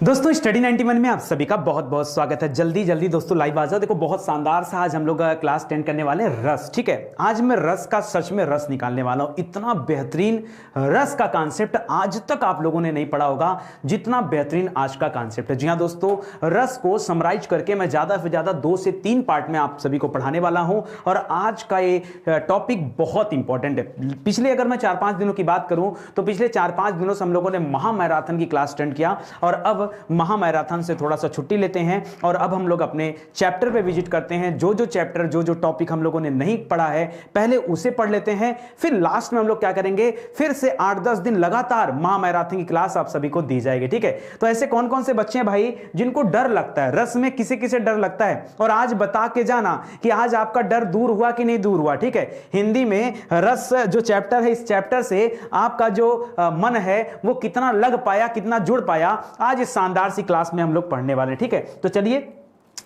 दोस्तों स्टडी 91 में आप सभी का बहुत बहुत स्वागत है। जल्दी जल्दी दोस्तों लाइव आ जाओ। देखो बहुत शानदार सा आज हम लोग क्लास 10 करने वाले हैं रस। ठीक है, आज मैं रस का सच में रस निकालने वाला हूं। इतना बेहतरीन रस का कॉन्सेप्ट आज तक आप लोगों ने नहीं पढ़ा होगा जितना बेहतरीन आज का कॉन्सेप्ट है। जी हां दोस्तों, रस को समराइज करके मैं ज्यादा से ज्यादा 2 से 3 पार्ट में आप सभी को पढ़ाने वाला हूं और आज का ये टॉपिक बहुत इंपॉर्टेंट है। पिछले अगर मैं 4-5 दिनों की बात करूं तो पिछले 4-5 दिनों से हम लोगों ने महामैराथन की क्लास अटेंड किया और अब महामैराथन से थोड़ा सा छुट्टी लेते हैं और अब हम लोग अपने चैप्टर पे विजिट करते हैं। जो जो चैप्टर जो टॉपिक हम लोगों ने नहीं पढ़ा है पहले उसे पढ़ लेते हैं, फिर लास्ट में हम लोग क्या करेंगे, फिर से 8-10 दिन लगातार महामैराथन की क्लास आप सभी को दी जाएगी। ठीक है, तो ऐसे कौन कौन से बच्चे हैं भाई जिनको डर लगता है रस में, किसे किसे डर लगता है, और आज बता के जाना कि आज आपका डर दूर हुआ कि नहीं दूर हुआ। ठीक है, हिंदी में रस जो चैप्टर है, इस चैप्टर से आपका जो मन है वो कितना लग पाया, कितना जुड़ पाया, आज इस शानदार सी क्लास में हम लोग पढ़ने वाले हैं। ठीक है, तो चलिए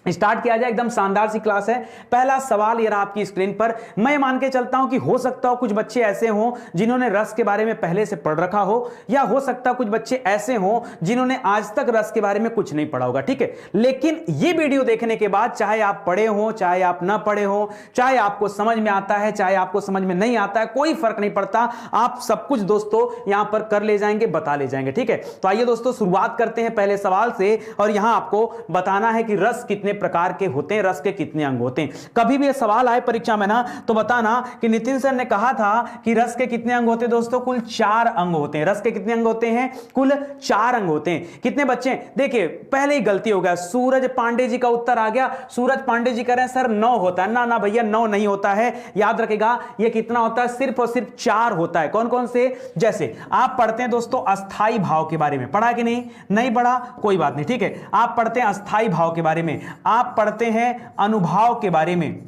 स्टार्ट किया जाए। एकदम शानदार सी क्लास है। पहला सवाल ये रहा आपकी स्क्रीन पर। मैं मान के चलता हूं कि हो सकता हो कुछ बच्चे ऐसे हों जिन्होंने रस के बारे में पहले से पढ़ रखा हो, या हो सकता है कुछ बच्चे ऐसे हों जिन्होंने आज तक रस के बारे में कुछ नहीं पढ़ा होगा। ठीक है, लेकिन ये वीडियो देखने के बाद चाहे आप पढ़े हो, चाहे आप ना पढ़े हो, चाहे आपको समझ में आता है, चाहे आपको समझ में नहीं आता है, कोई फर्क नहीं पड़ता। आप सब कुछ दोस्तों यहां पर कर ले जाएंगे, बता ले जाएंगे। ठीक है, तो आइए दोस्तों शुरुआत करते हैं पहले सवाल से। और यहां आपको बताना है कि रस कितने प्रकार के होते हैं, रस के कितने अंग होते हैं। कभी भी ये सवाल आए परीक्षा में ना तो बताना कि नितिन सर ने कहा था कि रस के कितने अंग होते हैं। दोस्तों कुल 4 अंग होते हैं। रस के कितने अंग होते हैं? कुल 4 अंग होते हैं। कितने बच्चे? देखिए पहले ही गलती हो गया, सूरज पांडे जी का उत्तर आ गया। सूरज पांडे जी कह रहे हैं सर 9 होता है। ना ना भैया 9 नहीं होता है, याद रखेगा ये कितना होता है, सिर्फ और सिर्फ 4 होता है। कौन कौन से? जैसे आप पढ़ते हैं दोस्तों अस्थाई भाव के बारे में, पढ़ा कि नहीं? नहीं पढ़ा, कोई बात नहीं। ठीक है, आप पढ़ते हैं अस्थाई भाव के बारे में, आप पढ़ते हैं अनुभाव के बारे में,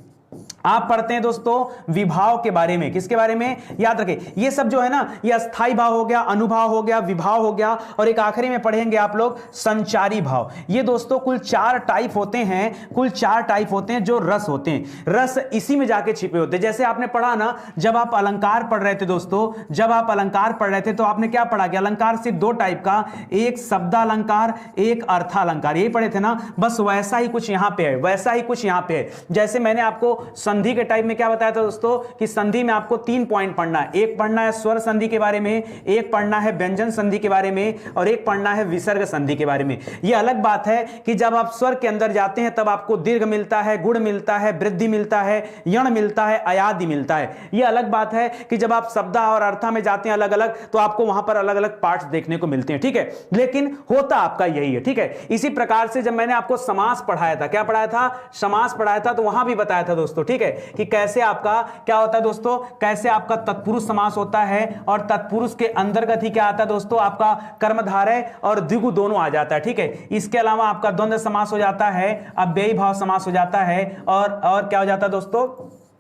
आप पढ़ते हैं दोस्तों विभाव के बारे में। किसके बारे में? याद रखें ये सब जो है ना, ये अस्थाई भाव हो गया, अनुभाव हो गया, विभाव हो गया, और एक आखिरी में पढ़ेंगे आप लोग संचारी भाव। ये दोस्तों कुल 4 टाइप होते हैं, कुल 4 टाइप होते हैं जो रस होते हैं। रस इसी में जाके छिपे होते हैं। जैसे आपने पढ़ा ना, जब आप अलंकार पढ़ रहे थे दोस्तों, जब आप अलंकार पढ़ रहे थे तो आपने क्या पढ़ा कि अलंकार सिर्फ 2 टाइप का, एक शब्दालंकार, एक अर्थालंकार, यही पढ़े थे ना। बस वैसा ही कुछ यहां पे है, वैसा ही कुछ यहां पे है। जैसे मैंने आपको संधि के टाइप में क्या बताया था दोस्तों कि संधि में आपको 3 पॉइंट पढ़ना है। एक पढ़ना है स्वर संधि के बारे में, एक पढ़ना है व्यंजन संधि के बारे में, और एक पढ़ना है विसर्ग संधि के बारे में। यह अलग बात है कि जब आप स्वर के अंदर जाते हैं तब आपको दीर्घ मिलता है, गुण मिलता है, वृद्धि मिलता है, यण मिलता है, अयादि मिलता है। यह अलग बात है कि जब आप शब्द और अर्था में जाते हैं अलग अलग, तो आपको वहां पर अलग अलग पार्ट्स देखने को मिलते हैं। ठीक है, लेकिन होता आपका यही है। ठीक है, इसी प्रकार से जब मैंने आपको समास पढ़ाया था, क्या पढ़ाया था? समास पढ़ाया था, तो वहां भी बताया था दोस्तों। ठीक है, कि कैसे आपका क्या होता है दोस्तों, कैसे आपका तत्पुरुष समास होता है, और तत्पुरुष के अंतर्गत ही क्या आता है दोस्तों, आपका कर्मधारय और द्विगु दोनों आ जाता है। ठीक है, इसके अलावा आपका द्वंद्व समास हो जाता है, अव्ययी भाव समास हो जाता है, और क्या हो जाता है दोस्तों,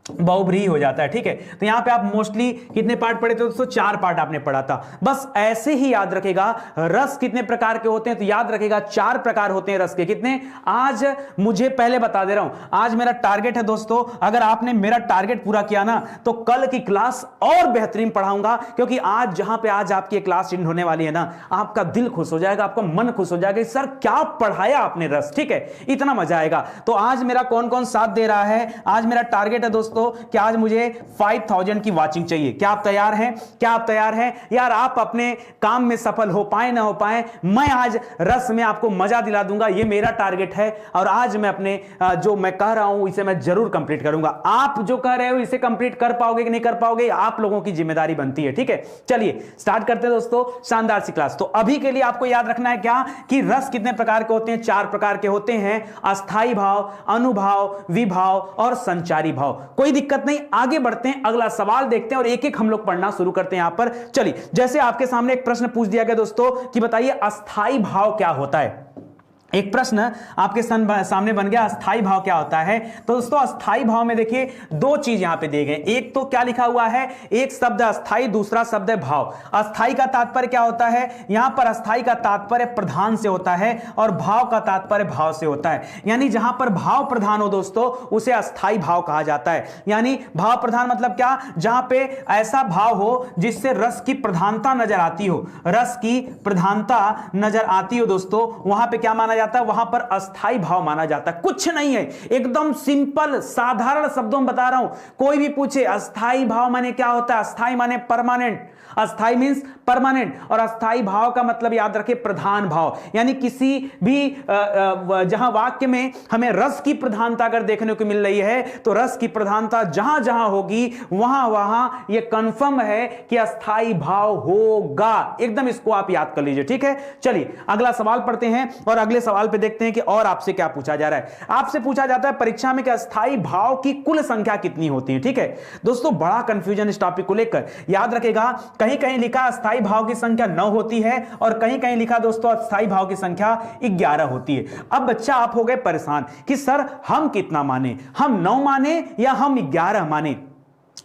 बहुब्रीहि हो जाता है। ठीक है, तो यहां पे आप मोस्टली कितने पार्ट पढ़े थे दोस्तों? 4 पार्ट आपने पढ़ा था। बस ऐसे ही याद रखेगा रस कितने प्रकार के होते हैं, तो याद रखेगा 4 प्रकार होते हैं रस के। कितने? आज मुझे पहले बता दे रहा हूं, आज मेरा टारगेट है दोस्तों, अगर आपने मेरा टारगेट पूरा किया ना तो कल की क्लास और बेहतरीन पढ़ाऊंगा, क्योंकि आज जहां पे आज आपकी क्लास एंड होने वाली है ना, आपका दिल खुश हो जाएगा, आपका मन खुश हो जाएगा, सर क्या पढ़ाया आपने रस। ठीक है, इतना मजा आएगा। तो आज मेरा कौन कौन साथ दे रहा है? आज मेरा टारगेट है दोस्तों कि आज मुझे 5000 की वॉचिंग चाहिए। क्या आप तैयार हैं? क्या आप तैयार हैं? यार आप अपने काम में सफल हो पाए ना हो पाए, मैं आज रस में आपको मजा दिला दूंगा, ये मेरा टारगेट है। और आज मैं अपने जो मैं कह रहा हूं इसे मैं जरूर कंप्लीट करूंगा। आप जो कह रहे हो इसे कंप्लीट कर पाओगे कि नहीं कर पाओगे, आप लोगों की जिम्मेदारी बनती है। ठीक है, चलिए स्टार्ट करते हैं दोस्तों शानदार सी क्लास। तो अभी के लिए आपको याद रखना है क्या कि रस कितने प्रकार के होते हैं? 4 प्रकार के होते हैं, अस्थाई भाव, अनुभाव, विभाव और संचारी भाव। कोई दिक्कत नहीं, आगे बढ़ते हैं, अगला सवाल देखते हैं और एक एक हम लोग पढ़ना शुरू करते हैं। यहां पर चलिए, जैसे आपके सामने एक प्रश्न पूछ दिया गया दोस्तों कि बताइए अस्थाई भाव क्या होता है। एक प्रश्न आपके सामने बन गया, अस्थाई भाव क्या होता है। तो दोस्तों अस्थाई भाव में देखिए दो चीज यहां पे दिए गए, एक तो क्या लिखा हुआ है, एक शब्द अस्थाई, दूसरा शब्द है भाव। अस्थाई का तात्पर्य क्या होता है, यहां पर अस्थाई का तात्पर्य प्रधान से होता है और भाव का तात्पर्य भाव से होता है। यानी जहां पर भाव प्रधान हो दोस्तों उसे अस्थाई भाव कहा जाता है। यानी भाव प्रधान मतलब क्या, जहां पे ऐसा भाव हो जिससे रस की प्रधानता नजर आती हो, रस की प्रधानता नजर आती हो दोस्तों, वहां पे क्या माना जाता है, वहां पर अस्थाई भाव माना जाता है। कुछ नहीं है, एकदम सिंपल साधारण शब्दों में बता रहा हूं। कोई भी पूछे अस्थाई भाव माने क्या होता है, अस्थाई माने परमानेंट, अस्थाई मींस परमानेंट, और अस्थाई भाव का मतलब याद रखें प्रधान भाव। यानी किसी भी जहां वाक्य में हमें रस की प्रधानता अगर देखने को मिल रही है तो रस की प्रधानता जहां जहां होगी वहां वहां यह कंफर्म है कि अस्थाई भाव होगा। एकदम इसको आप याद कर लीजिए, ठीक है। चलिए अगला सवाल पढ़ते हैं और अगले सवाल पे देखते हैं कि और आपसे क्या पूछा जा रहा है। आपसे पूछा जाता है परीक्षा में कि अस्थाई भाव की कुल संख्या कितनी होती है, ठीक है। दोस्तों बड़ा कंफ्यूजन इस टॉपिक को लेकर, याद रखेगा कहीं कहीं लिखा अस्थाई भाव की संख्या 9 होती है और कहीं कहीं लिखा दोस्तों अस्थाई भाव की संख्या 11 होती है। अब बच्चा आप हो गए परेशान कि सर हम कितना माने, हम 9 माने या हम 11 माने।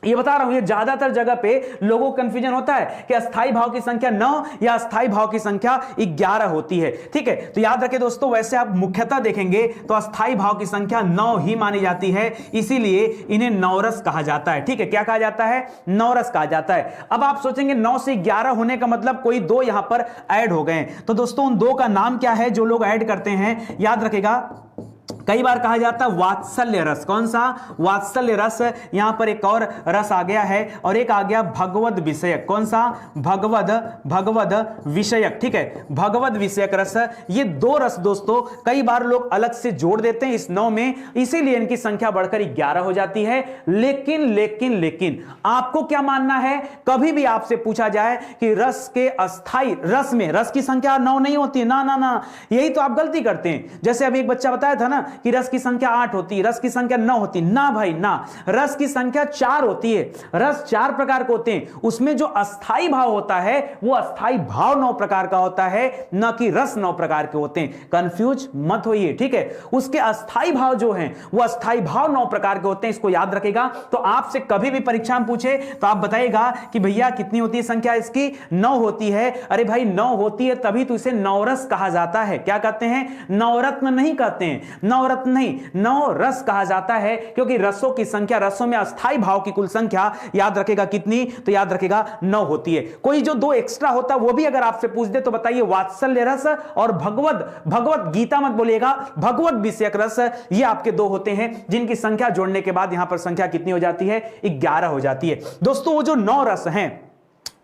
ये बता रहा हूं, ये ज्यादातर जगह पे लोगों को कंफ्यूजन होता है कि अस्थाई भाव की संख्या 9 या अस्थाई भाव की संख्या 11 होती है, ठीक है। तो याद रखें दोस्तों, वैसे आप मुख्यतः देखेंगे तो अस्थाई भाव की संख्या 9 ही मानी जाती है, इसीलिए इन्हें नवरस कहा जाता है, ठीक है। क्या कहा जाता है, नवरस कहा जाता है। अब आप सोचेंगे 9 से 11 होने का मतलब कोई 2 यहां पर ऐड हो गए, तो दोस्तों उन 2 का नाम क्या है जो लोग ऐड करते हैं, याद रखेगा कई बार कहा जाता है वात्सल्य रस। कौन सा, वात्सल्य रस। यहां पर एक और रस आ गया है और एक आ गया भगवद विषयक। कौन सा, भगवद विषयक, ठीक है, भगवद विषयक रस। ये 2 रस दोस्तों कई बार लोग अलग से जोड़ देते हैं इस 9 में, इसीलिए इनकी संख्या बढ़कर 11 हो जाती है। लेकिन आपको क्या मानना है, कभी भी आपसे पूछा जाए कि रस के अस्थाई रस में रस की संख्या 9 नहीं होती, ना, यही तो आप गलती करते हैं। जैसे अभी एक बच्चा बताया था ना कि रस की संख्या 8 होती है, रस की संख्या 9 होती, ना भाई ना, रस की संख्या 4 होती है। रस 4 प्रकार के होते हैं, उसमें जो अस्थाई भाव होता है वो अस्थाई भाव 9 प्रकार का होता है, ना कि रस 9 प्रकार के होते हैं। कंफ्यूज मत होइए, ठीक है। उसके अस्थाई भाव जो हैं वो अस्थाई भाव 9 प्रकार के होते हैं, इसको याद रखेगा। तो आपसे कभी भी परीक्षा में पूछे तो आप बताइएगा कि भैया कितनी होती है संख्या इसकी, 9 होती है। अरे भाई 9 होती है तभी तो इसे नवरस कहा जाता है। क्या कहते हैं, नवरत्न नहीं कहते हैं, नवरत्न नहीं, नौ रस कहा जाता है, क्योंकि रसों की संख्या, रसों में अस्थाई भाव की कुल संख्या याद रखेगा कितनी, तो याद रखेगा 9 होती है। कोई जो 2 एक्स्ट्रा होता है वो भी अगर आपसे पूछ दे तो बताइए वात्सल्य रस और भगवत गीता मत बोलिएगा, भगवत विषयक रस, ये आपके 2 होते हैं जिनकी संख्या जोड़ने के बाद यहां पर संख्या कितनी हो जाती है, 11 हो जाती है। दोस्तों वो जो 9 रस हैं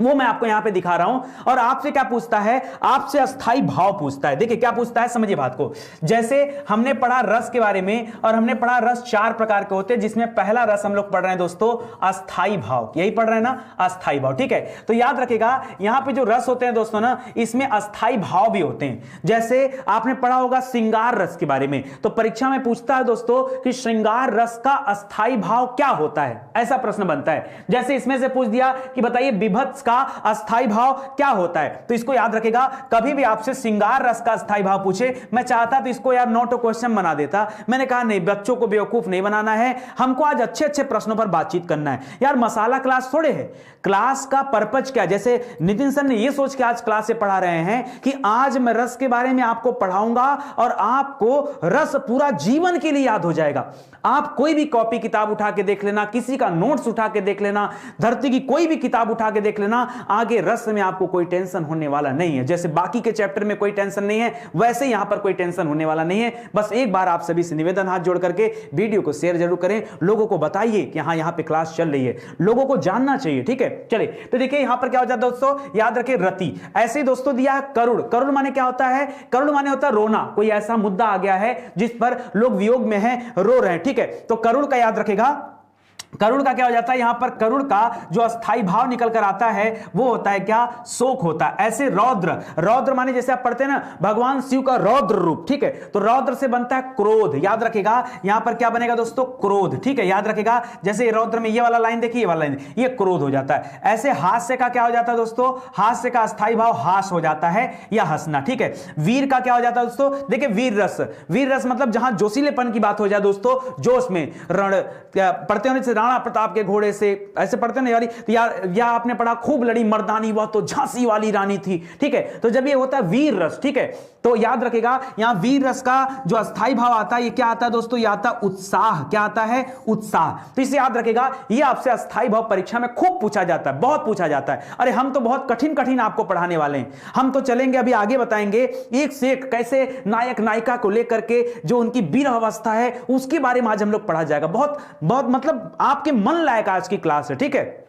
वो मैं आपको यहां पे दिखा रहा हूं और आपसे क्या पूछता है, आपसे अस्थाई भाव पूछता है। देखिए क्या पूछता है, समझिए बात को। जैसे हमने पढ़ा रस के बारे में और हमने पढ़ा रस 4 प्रकार के होते हैं, जिसमें पहला रस हम लोग पढ़ रहे हैं दोस्तों अस्थाई भाव, यही पढ़ रहे हैं ना, अस्थाई भाव, ठीक है। तो याद रखिएगा यहां पे जो रस होते हैं दोस्तों ना, इसमें अस्थाई भाव भी होते हैं। जैसे आपने पढ़ा होगा श्रृंगार रस के बारे में, तो परीक्षा में पूछता है दोस्तों कि श्रृंगार रस का अस्थाई भाव क्या होता है, ऐसा प्रश्न बनता है। जैसे इसमें से पूछ दिया कि बताइए विभत्स का अस्थाई भाव क्या होता है, तो इसको याद रखेगा। कभी भी आपसे श्रृंगार रस का अस्थाई भाव पूछे, मैं चाहता तो इसको यार नोट क्वेश्चन बना देता, मैंने कहा नहीं, बच्चों को बेवकूफ नहीं बनाना है, हमको आज अच्छे अच्छे प्रश्नों पर बातचीत करना है यार। मसाला क्लास थोड़े है, क्लास का पर्पज क्या, जैसे नितिन सर ने ये सोच के आज क्लास से पढ़ा रहे हैं कि आज मैं रस के बारे में आपको पढ़ाऊंगा और आपको रस पूरा जीवन के लिए याद हो जाएगा। आप कोई भी कॉपी किताब उठा के देख लेना, किसी का नोट्स उठा के देख लेना, धरती की कोई भी किताब उठा के देख लेना, आगे रस में आपको कोई टेंशन होने वाला नहीं है। जैसे बाकी के चैप्टर में कोई टेंशन नहीं है, वैसे यहां पर कोई टेंशन होने वाला नहीं है। बस एक बार आप सभी से निवेदन, हाथ जोड़ करके वीडियो को शेयर जरूर करें, लोगों को बताइए कि हाँ यहां पे क्लास चल रही है, लोगों को जानना चाहिए, ठीक है। चलिए तो देखिए यहां पर क्या हो जाता है दोस्तों, याद रखिए रति। ऐसे ही दोस्तों दिया है करुण। करुण माने क्या होता है, करुण माने होता है रोना, कोई ऐसा मुद्दा आ गया है जिस पर लोग वियोग में हैं, रो रहे हैं, ठीक है। तो करुण का याद रखेगा करुण का क्या हो जाता है, यहां पर करुण का जो अस्थाई भाव निकल कर आता है वो होता है क्या, शोक होता है। ऐसे रौद्र, रौद्र माने जैसे आप पढ़ते हैं ना भगवान शिव का रौद्र रूप, ठीक है, तो रौद्र से बनता है क्रोध, याद रखेगा यहां पर क्या बनेगा दोस्तों, क्रोध, ठीक है, याद रखेगा। जैसे रौद्र में ये वाला लाइन देखिए, ये वाला लाइन, ये क्रोध हो जाता है। ऐसे हास्य का क्या हो जाता है दोस्तों, हास्य का अस्थाई भाव हास हो जाता है या हंसना, ठीक है। वीर का क्या हो जाता है दोस्तों, देखिए वीर रस, वीर रस मतलब जहां जोशीलेपन की बात हो जाए दोस्तों, जोश में, रण पढ़ते होने से राणा प्रताप के घोड़े से, ऐसे पढ़ते ना यारी, या आपने पढ़ा खूब लड़ी मर्दानी वह तो झांसी वाली रानी थी, ठीक है, तो जब ये होता है वीर रस, ठीक है, तो याद रखेगा यहां वीर रस का जो अस्थाई भाव आता है ये क्या आता है दोस्तों, ये आता है उत्साह, क्या आता है, उत्साह। तो इसे याद रखेगा, ये आपसे अस्थाई भाव परीक्षा में खूब पूछा जाता है, बहुत पूछा जाता है। अरे हम तो बहुत कठिन कठिन आपको पढ़ाने वाले हैं, हम तो चलेंगे अभी आगे बताएंगे एक से एक कैसे नायक नायिका को लेकर के जो उनकी वीर अवस्था है उसके बारे में आज हम लोग पढ़ा जाएगा। बहुत बहुत मतलब आपके मन लायक आज की क्लास है, ठीक है।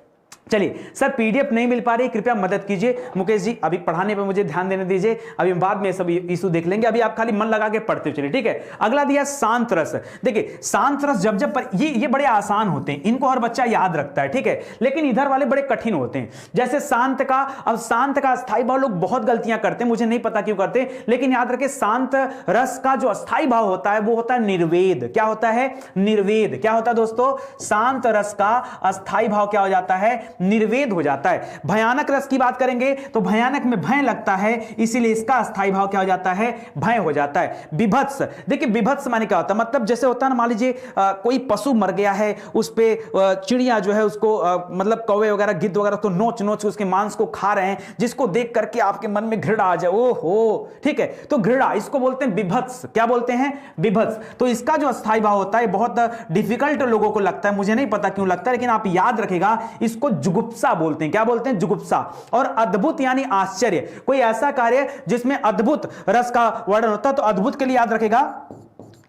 चलिए सर पीडीएफ नहीं मिल पा रही, कृपया मदद कीजिए मुकेश जी, अभी पढ़ाने पे मुझे ध्यान देने दीजिए, अभी बाद में सब इशू देख लेंगे, अभी आप खाली मन लगा के पढ़ते चलिए, ठीक है। अगला दिया शांत रस। देखिए शांत रस जब जब ये बड़े आसान होते हैं, इनको हर बच्चा याद रखता है, ठीक है, लेकिन इधर वाले बड़े कठिन होते हैं। जैसे शांत का, अब शांत का अस्थाई भाव लोग बहुत गलतियां करते हैं, मुझे नहीं पता क्यों करते, लेकिन याद रखें शांत रस का जो अस्थाई भाव होता है वो होता है निर्वेद। क्या होता है, निर्वेद। क्या होता है दोस्तों, शांत रस का अस्थाई भाव क्या हो जाता है, निर्वेद हो जाता है। भयानक रस की बात करेंगे तो भयानक में भय लगता है, इसीलिए इसका अस्थाई भाव क्या हो जाता है, भय हो जाता है। विभत्स, देखिए विभत्स माने क्या होता है, मतलब जैसे होता है ना, मान लीजिए कोई पशु मर गया है, उस पे चिड़िया जो है उसको मतलब कौवे वगैरह गिद्ध वगैरह तो नोच नोच उसके मांस को खा रहे हैं, जिसको देख करके आपके मन में घृणा आ जाए, ओहो, ठीक है, तो घृणा, इसको बोलते हैं विभत्स। क्या बोलते हैं, विभत्स। तो इसका जो अस्थाई भाव होता है बहुत डिफिकल्ट लोगों को लगता है, मुझे नहीं पता क्यों लगता है, लेकिन आप याद रखेगा इसको जुगुप्सा बोलते हैं। क्या बोलते हैं, जुगुप्सा। और अद्भुत यानी आश्चर्य, कोई ऐसा कार्य जिसमें अद्भुत रस का वर्णन होता है, तो अद्भुत के लिए याद रखेगा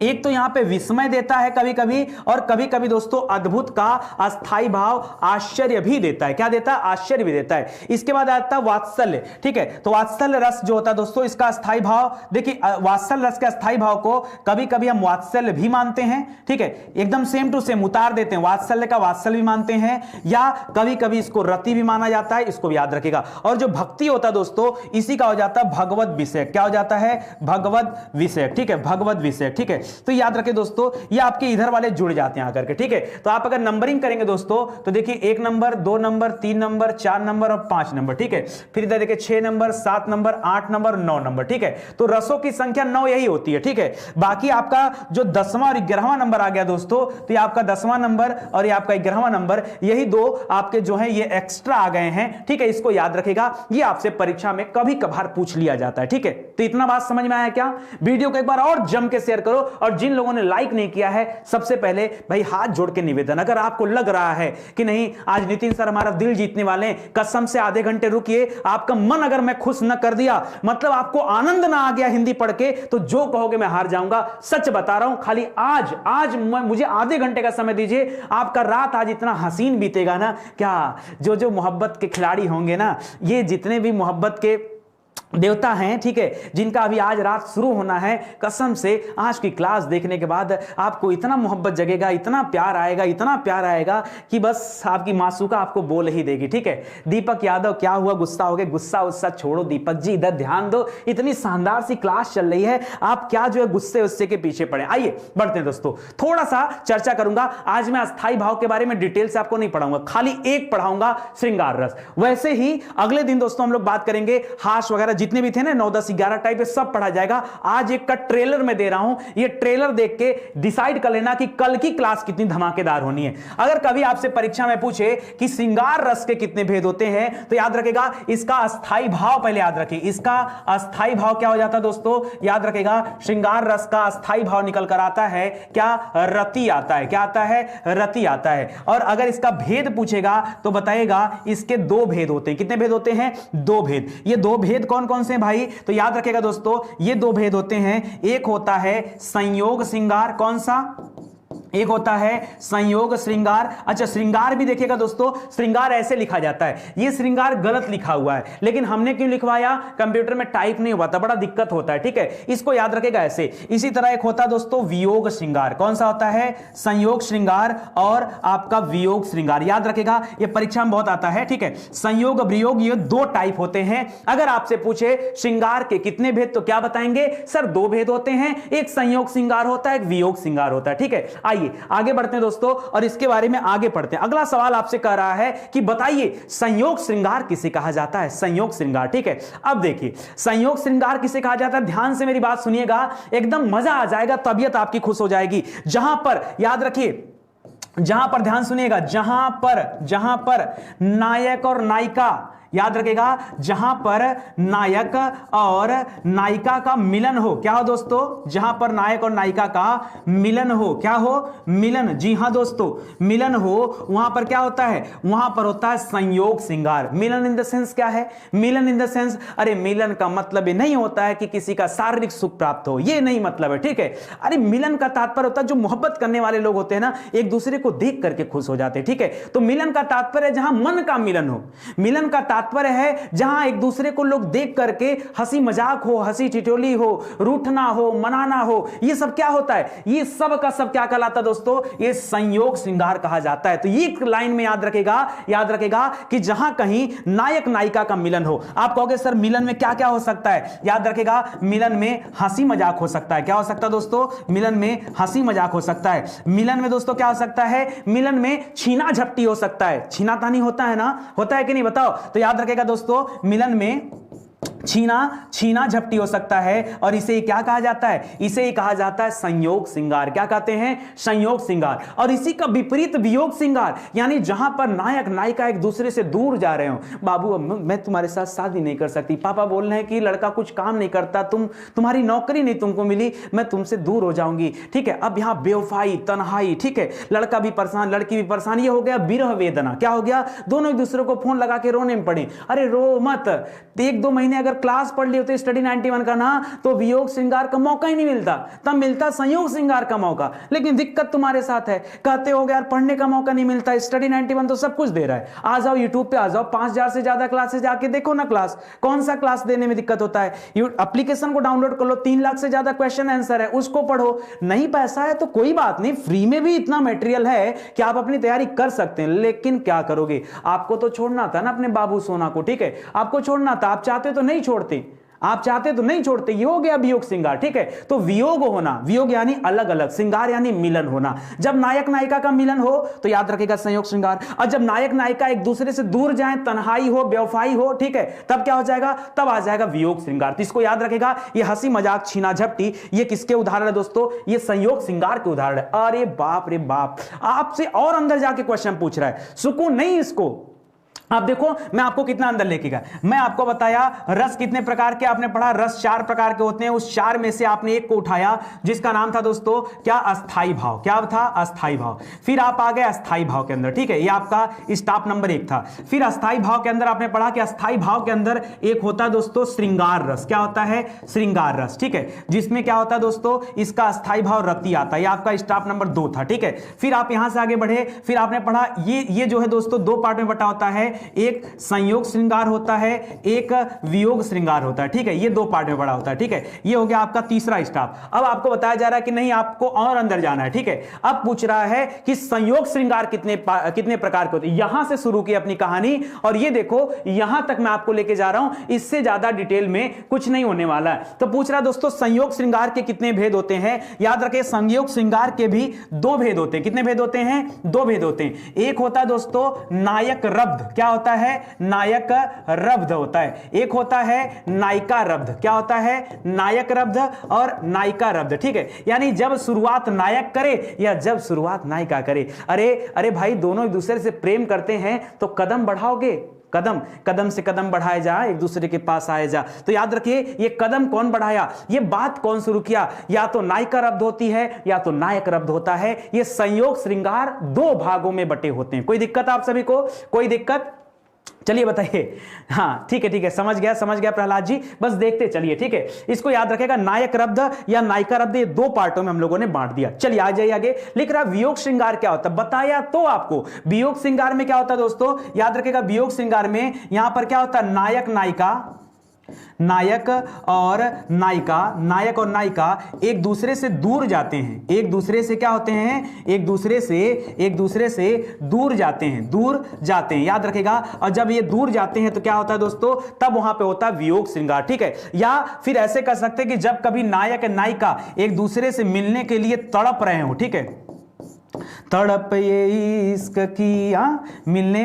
एक तो यहां पे विस्मय देता है कभी कभी, और कभी कभी दोस्तों अद्भुत का अस्थाई भाव आश्चर्य भी देता है। क्या देता है, आश्चर्य भी देता है। इसके बाद आता है वात्सल्य, ठीक है, तो वात्सल्य रस जो होता है दोस्तों, इसका अस्थाई भाव, देखिए वात्सल्य रस के अस्थाई भाव को कभी कभी हम वात्सल्य भी मानते हैं, ठीक है, एकदम सेम टू सेम उतार देते हैं, वात्सल्य का वात्सल्य भी मानते हैं, या कभी कभी इसको रति भी माना जाता है, इसको भी याद रखेगा। और जो भक्ति होता है दोस्तों, इसी का हो जाता है भगवत विषय। क्या हो जाता है, भगवत विषय, ठीक है, भगवत विषय, ठीक है। तो याद रखें दोस्तों, ये आपके इधर वाले जुड़ जाते हैं आकर के, ठीक है। तो आप अगर नंबरिंग करेंगे दोस्तों, तो देखिए 1 नंबर, 2 नंबर, 3 नंबर, 4 नंबर और 5 नंबर, ठीक है। फिर इधर देखिए 6 नंबर, 7 नंबर, 8 नंबर, 9 नंबर, ठीक है। तो रसों की संख्या 9 यही होती है, ठीक है। बाकी आपका जो 10वां और 11वां नंबर आ गया दोस्तों, तो ये आपका 10वां नंबर और ये आपका 11वां नंबर, यही दो आपके जो है ये एक्स्ट्रा आ गए हैं, ठीक है। इसको याद रखेगा, ये आपसे परीक्षा में कभी कभार पूछ लिया जाता है, ठीक है। तो इतना बात समझ में आया क्या, वीडियो को एक बार और जम के शेयर करो, और जिन लोगों ने लाइक नहीं किया है सबसे पहले भाई हाथ जोड़ के निवेदन, अगर आपको लग रहा है कि नहीं आज नितिन सर हमारा दिल जीतने वाले हैं, कसम से आधे घंटे रुकिए, आपका मन अगर मैं खुश न कर दिया, मतलब आपको आनंद ना आ गया हिंदी पढ़ के, तो जो कहोगे मैं हार जाऊंगा। सच बता रहा हूं, खाली आज मुझे आधे घंटे का समय दीजिए, आपका रात आज इतना हसीन बीतेगा ना, क्या जो मोहब्बत के खिलाड़ी होंगे ना, ये जितने भी मोहब्बत के देवता हैं, ठीक है, जिनका अभी आज रात शुरू होना है, कसम से आज की क्लास देखने के बाद आपको इतना मोहब्बत जगेगा, इतना प्यार आएगा, इतना प्यार आएगा कि बस आपकी मासूका आपको बोल ही देगी, ठीक है। दीपक यादव, क्या हुआ, गुस्सा हो गए, गुस्सा उस्सा छोड़ो दीपक जी, इधर ध्यान दो, इतनी शानदार सी क्लास चल रही है, आप क्या जो है गुस्से उस्से के पीछे पड़े। आइए बढ़ते हैं दोस्तों, थोड़ा सा चर्चा करूंगा। आज मैं अस्थाई भाव के बारे में डिटेल से आपको नहीं पढ़ाऊंगा, खाली एक पढ़ाऊंगा, श्रृंगार रस। वैसे ही अगले दिन दोस्तों हम लोग बात करेंगे हास वगैरह जितने भी थे ना, 9, 10, 11 टाइप, सब पढ़ा जाएगा। आज एक का ट्रेलर में दे रहा हूं, ये ट्रेलर देख के डिसाइड कर लेना कि कल की क्लास कितनी धमाकेदार होनी है। अगर कभी आपसे परीक्षा में पूछे कि श्रृंगार रस के कितने भेद होते हैं, तो याद रखेगा इसका अस्थाई भाव पहले याद रखिए। इसका अस्थाई भाव क्या हो जाता है दोस्तों, याद रखेगा श्रृंगार रस का अस्थाई भाव निकल कर आता है क्या, रति आता है। क्या आता है, रति आता है। और अगर इसका भेद पूछेगा तो बताएगा इसके 2 भेद होते हैं। कितने भेद होते हैं, 2 भेद। ये 2 भेद कौन कौन से भाई, तो याद रखेगा दोस्तों, ये 2 भेद होते हैं। एक होता है संयोग श्रृंगार, कौन सा, एक होता है संयोग श्रृंगार। अच्छा, श्रृंगार भी देखिएगा दोस्तों, श्रृंगार ऐसे लिखा जाता है, ये श्रृंगार गलत लिखा हुआ है, लेकिन हमने क्यों लिखवाया, कंप्यूटर में टाइप नहीं हुआ था, बड़ा दिक्कत होता है, ठीक है, इसको याद रखेगा ऐसे। इसी तरह एक होता है दोस्तों वियोग श्रृंगार। कौन सा होता है, संयोग श्रृंगार और आपका वियोग श्रृंगार, याद रखेगा, ये परीक्षा में बहुत आता है, ठीक है। संयोग वियोग ये दो टाइप होते हैं। अगर आपसे पूछे श्रृंगार के कितने भेद, तो क्या बताएंगे, सर दो भेद होते हैं, एक संयोग श्रृंगार होता है, एक वियोग श्रृंगार होता है, ठीक है। आइए आगे बढ़ते हैं दोस्तों और इसके बारे में आगे पढ़ते हैं। अगला सवाल आपसे कह रहा है कि बताइए संयोग श्रृंगार किसे कहा जाता है, संयोग श्रृंगार, ठीक है। अब देखिए संयोग श्रृंगार किसे कहा जाता है, ध्यान से मेरी बात सुनिएगा, एकदम मजा आ जाएगा, तबीयत आपकी खुश हो जाएगी। जहां पर, याद रखिए, जहां पर, ध्यान सुनिएगा, जहां पर नायक और नायिका, याद रखेगा, जहां पर नायक और नायिका का मिलन हो, क्या हो दोस्तों, जहां पर नायक और नायिका का मिलन हो, क्या हो, मिलन, जी हां दोस्तों, मिलन हो, वहां पर क्या होता है, वहां पर होता है संयोग श्रृंगार। मिलन इन द सेंस क्या है, मिलन इन द सेंस, अरे मिलन का मतलब ये नहीं होता है कि किसी का शारीरिक सुख प्राप्त हो, ये नहीं मतलब है, ठीक है। अरे मिलन का तात्पर्य होता है जो मोहब्बत करने वाले लोग होते हैं ना, एक दूसरे को देख करके खुश हो जाते हैं, ठीक है। तो मिलन का तात्पर्य जहां मन का मिलन हो, मिलन का तात्पर्य है जहां एक दूसरे को लोग देख करके हंसी मजाक हो, हंसी ठिठोली हो, रूठना हो, मनाना हो, ये सब क्या होता है, ये सब का सब क्या कहलाता है दोस्तों, ये संयोग श्रृंगार कहा जाता है। तो ये लाइन में याद रखेगा कि जहां कहीं नायक नायिका का मिलन हो। आप कहोगे सर मिलन में क्या क्या हो सकता है, याद रखेगा, मिलन में हंसी मजाक हो सकता है, क्या हो सकता है दोस्तों, मिलन में हंसी मजाक हो सकता है। मिलन में दोस्तों क्या हो सकता है, मिलन में छीना झपटी हो सकता है, छीना तानी होता है ना, होता है कि नहीं बताओ। तो याद रखेगा दोस्तों, मिलन में छीना झपटी हो सकता है, और इसे क्या कहा जाता है, इसे ही कहा जाता है संयोग श्रृंगार। क्या कहते हैं, संयोग श्रृंगार। और इसी का विपरीत वियोग श्रृंगार, यानी जहां पर नायक नायिका एक दूसरे से दूर जा रहे हो, बाबू मैं तुम्हारे साथ शादी नहीं कर सकती, पापा बोल रहे हैं कि लड़का कुछ काम नहीं करता, तुम्हारी नौकरी नहीं तुमको मिली, मैं तुमसे दूर हो जाऊंगी, ठीक है। अब यहां बेवफाई, तन्हाई, ठीक है, लड़का भी परेशान, लड़की भी परेशान, ये हो गया विरह वेदना। क्या हो गया, दोनों एक दूसरे को फोन लगा के रोने में पड़े। अरे रो मत, 1-2 महीने अगर क्लास पढ़ ली होती स्टडी 91 का ना, तो वियोग श्रृंगार का मौका ही नहीं मिलता, तब मिलता संयोग श्रृंगार का मौका। लेकिन दिक्कत तुम्हारे साथ है, कहते हो यार पढ़ने का मौका नहीं मिलता, स्टडी 91 तो सब कुछ दे रहा है, आ जाओ यूट्यूब पे, आ जाओ, 5000 से ज्यादा क्लासेस जाके देखो ना क्लास, कौन सा क्लास देने में दिक्कत होता है। एप्लीकेशन को डाउनलोड कर लो, 3 लाख से ज्यादा क्वेश्चन आंसर है, उसको पढ़ो। नहीं पैसा है तो कोई बात नहीं, फ्री में भी इतना मटेरियल है कि आप अपनी तैयारी कर सकते हैं। लेकिन क्या करोगे, आपको तो छोड़ना था ना अपने बाबू सोना को, ठीक है, आपको छोड़ना था, आप चाहते तो नहीं छोड़ते, आप चाहते तो नहीं छोड़ते। ये हो गया वियोग श्रृंगार, ठीक है। तो वियोग होना, वियोग यानी अलग अलग, श्रृंगार यानी मिलन होना। जब नायक नायिका का मिलन हो तो याद रखेगा संयोग श्रृंगार, और जब नायक नायिका एक दूसरे से दूर जाएं, तन्हाई हो, बेवफाई हो, ठीक है, तब क्या हो जाएगा, तब आ जाएगा वियोग श्रृंगार। तो इसको याद रखेगा, ये हंसी मजाक, छीना झपटी, ये किसके उदाहरण है दोस्तों, ये संयोग श्रृंगार के उदाहरण है। अरे बाप रे बाप, आपसे और अंदर जाके क्वेश्चन पूछ रहा है, सुकून नहीं इसको। आप देखो मैं आपको कितना अंदर लेके गया, मैं आपको बताया रस कितने प्रकार के आपने पढ़ा, रस 4 प्रकार के होते हैं, उस 4 में से आपने एक को उठाया जिसका नाम था दोस्तों क्या, अस्थाई भाव। क्या था, अस्थाई भाव। फिर आप आ गए अस्थाई भाव के अंदर, ठीक है, ये आपका स्टॉप नंबर 1 था। फिर अस्थाई भाव के अंदर आपने पढ़ा कि अस्थाई भाव के अंदर एक होता है दोस्तों श्रृंगार रस। क्या होता है, श्रृंगार रस, ठीक है, जिसमें क्या होता है दोस्तों, इसका अस्थाई भाव रति आता है, ये आपका स्टॉप नंबर 2 था, ठीक है। फिर आप यहां से आगे बढ़े, फिर आपने पढ़ा ये जो है दोस्तों 2 पार्ट में बटा होता है, एक संयोग श्रृंगार होता है, एक वियोग श्रृंगार होता है, ठीक है, ये 2 पार्ट में बड़ा होता है, ठीक है। ये हो गया आपका तीसरा स्टॉप। अब आपको बताया जा रहा है कि नहीं आपको और अंदर जाना है, ठीक है। अब पूछ रहा है कि संयोग श्रृंगार कितने प्रकार के होते हैं। यहां से शुरू की अपनी कहानी, और ये देखो यहां तक मैं आपको लेके जा रहा हूं, इससे ज्यादा डिटेल में कुछ नहीं होने वाला है। तो पूछ रहा है दोस्तों संयोग श्रृंगार के कितने भेद होते हैं। याद रखें संयोग श्रृंगार के भी 2 भेद होते हैं। कितने भेद होते हैं, 2 भेद होते हैं। एक होता है दोस्तों नायक रब्ध। क्या होता है, नायक रब्ध होता है। एक होता है नायिका रब्ध। क्या होता है, नायक रब्ध और नायिका रब्ध, ठीक है। यानी जब शुरुआत नायक करे या जब शुरुआत नायिका करे। अरे भाई दोनों एक दूसरे से प्रेम करते हैं तो कदम बढ़ाओगे, कदम से कदम बढ़ाए जा, एक दूसरे के पास आए जा। तो याद रखिए ये कदम कौन बढ़ाया, ये बात कौन शुरू किया, या तो नायिका रब्ध होती है या तो नायक रब्ध होता है। ये संयोग श्रृंगार 2 भागों में बटे होते हैं। कोई दिक्कत आप सभी को, कोई दिक्कत, चलिए बताइए। हाँ ठीक है समझ गया प्रहलाद जी, बस देखते चलिए। ठीक है, इसको याद रखेगा, नायक रब्द या नायिका रब्द, ये दो पार्टों में हम लोगों ने बांट दिया। चलिए आ जाइए आगे। लिख रहा वियोग श्रृंगार क्या होता है, बताया तो आपको। वियोग श्रृंगार में क्या होता है दोस्तों, याद रखेगा, वियोग श्रृंगार में यहां पर क्या होता है, नायक और नायिका एक दूसरे से दूर जाते हैं, एक दूसरे से क्या होते हैं, एक दूसरे से दूर जाते हैं, याद रखेगा। और जब ये दूर जाते हैं तो क्या होता है दोस्तों, तब वहां पे होता है वियोग श्रृंगार। ठीक है, या फिर ऐसे कर सकते हैं कि जब कभी नायक नायिका एक दूसरे से मिलने के लिए तड़प रहे हो, ठीक है, तड़प ये इश्क किया, मिलने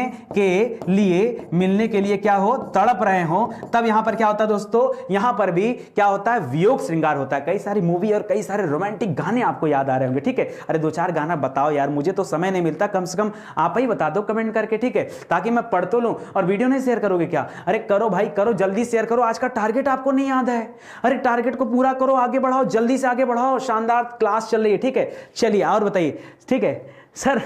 के लिए क्या हो, तड़प रहे हो, तब यहां पर क्या होता है दोस्तों, यहां पर भी क्या होता है, वियोग श्रृंगार होता है। कई सारी मूवी और कई सारे रोमांटिक गाने आपको याद आ रहे होंगे। ठीक है, अरे दो चार गाना बताओ यार, मुझे तो समय नहीं मिलता, कम से कम आप ही बता दो कमेंट करके, ठीक है, ताकि मैं पढ़ तो लूं। और वीडियो नहीं शेयर करोगे क्या, अरे करो भाई करो, जल्दी शेयर करो। आज का टारगेट आपको नहीं याद है, अरे टारगेट को पूरा करो, आगे बढ़ाओ, जल्दी से आगे बढ़ाओ, शानदार क्लास चल रही है। ठीक है, चलिए और बताइए। ठीक है सर,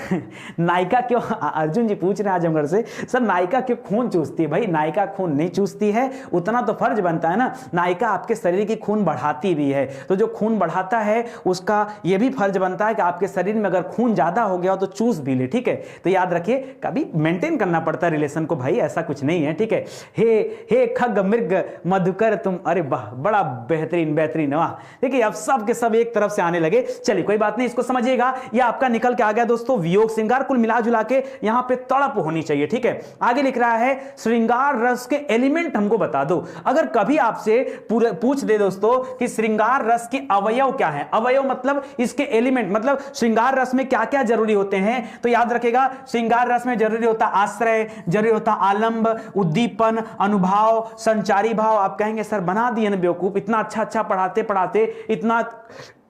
नायिका क्यों, अर्जुन जी पूछ रहे हैं आजमगढ़ से, सर नायिका क्यों खून चूसती है? भाई नायिका खून नहीं चूसती है, उतना तो फर्ज बनता है ना, नायिका आपके शरीर की खून बढ़ाती भी है, तो जो खून बढ़ाता है उसका यह भी फर्ज बनता है कि आपके शरीर में अगर खून ज्यादा हो गया हो तो चूस भी ले। ठीक है, तो याद रखिए, कभी मेंटेन करना पड़ता है रिलेशन को भाई, ऐसा कुछ नहीं है। ठीक है, हे खग मृग मधुकर तुम, अरे वाह बड़ा बेहतरीन वाह। देखिए अब सब के सब एक तरफ से आने लगे। चलिए कोई बात नहीं, इसको समझिएगा, ये आपका निकल के आ गया दोस्तों वियोग श्रृंगार। कुल मिला जुला के यहां पे तड़प होनी चाहिए। ठीक है, आगे लिख रहा है श्रृंगार रस के एलिमेंट हमको बता दो। अगर कभी आपसे पूछ दे दोस्तों कि श्रृंगार रस के अवयव क्या है, अवयव मतलब इसके एलिमेंट, मतलब श्रृंगार रस में क्या क्या जरूरी होते हैं, तो याद रखेगा श्रृंगार रस में जरूरी होता आश्रय, जरूरी होता आलंब, उद्दीपन, अनुभाव, संचारी भाव। आप कहेंगे सर बना दिए ना बेवकूफ, इतना अच्छा पढ़ाते पढ़ाते इतना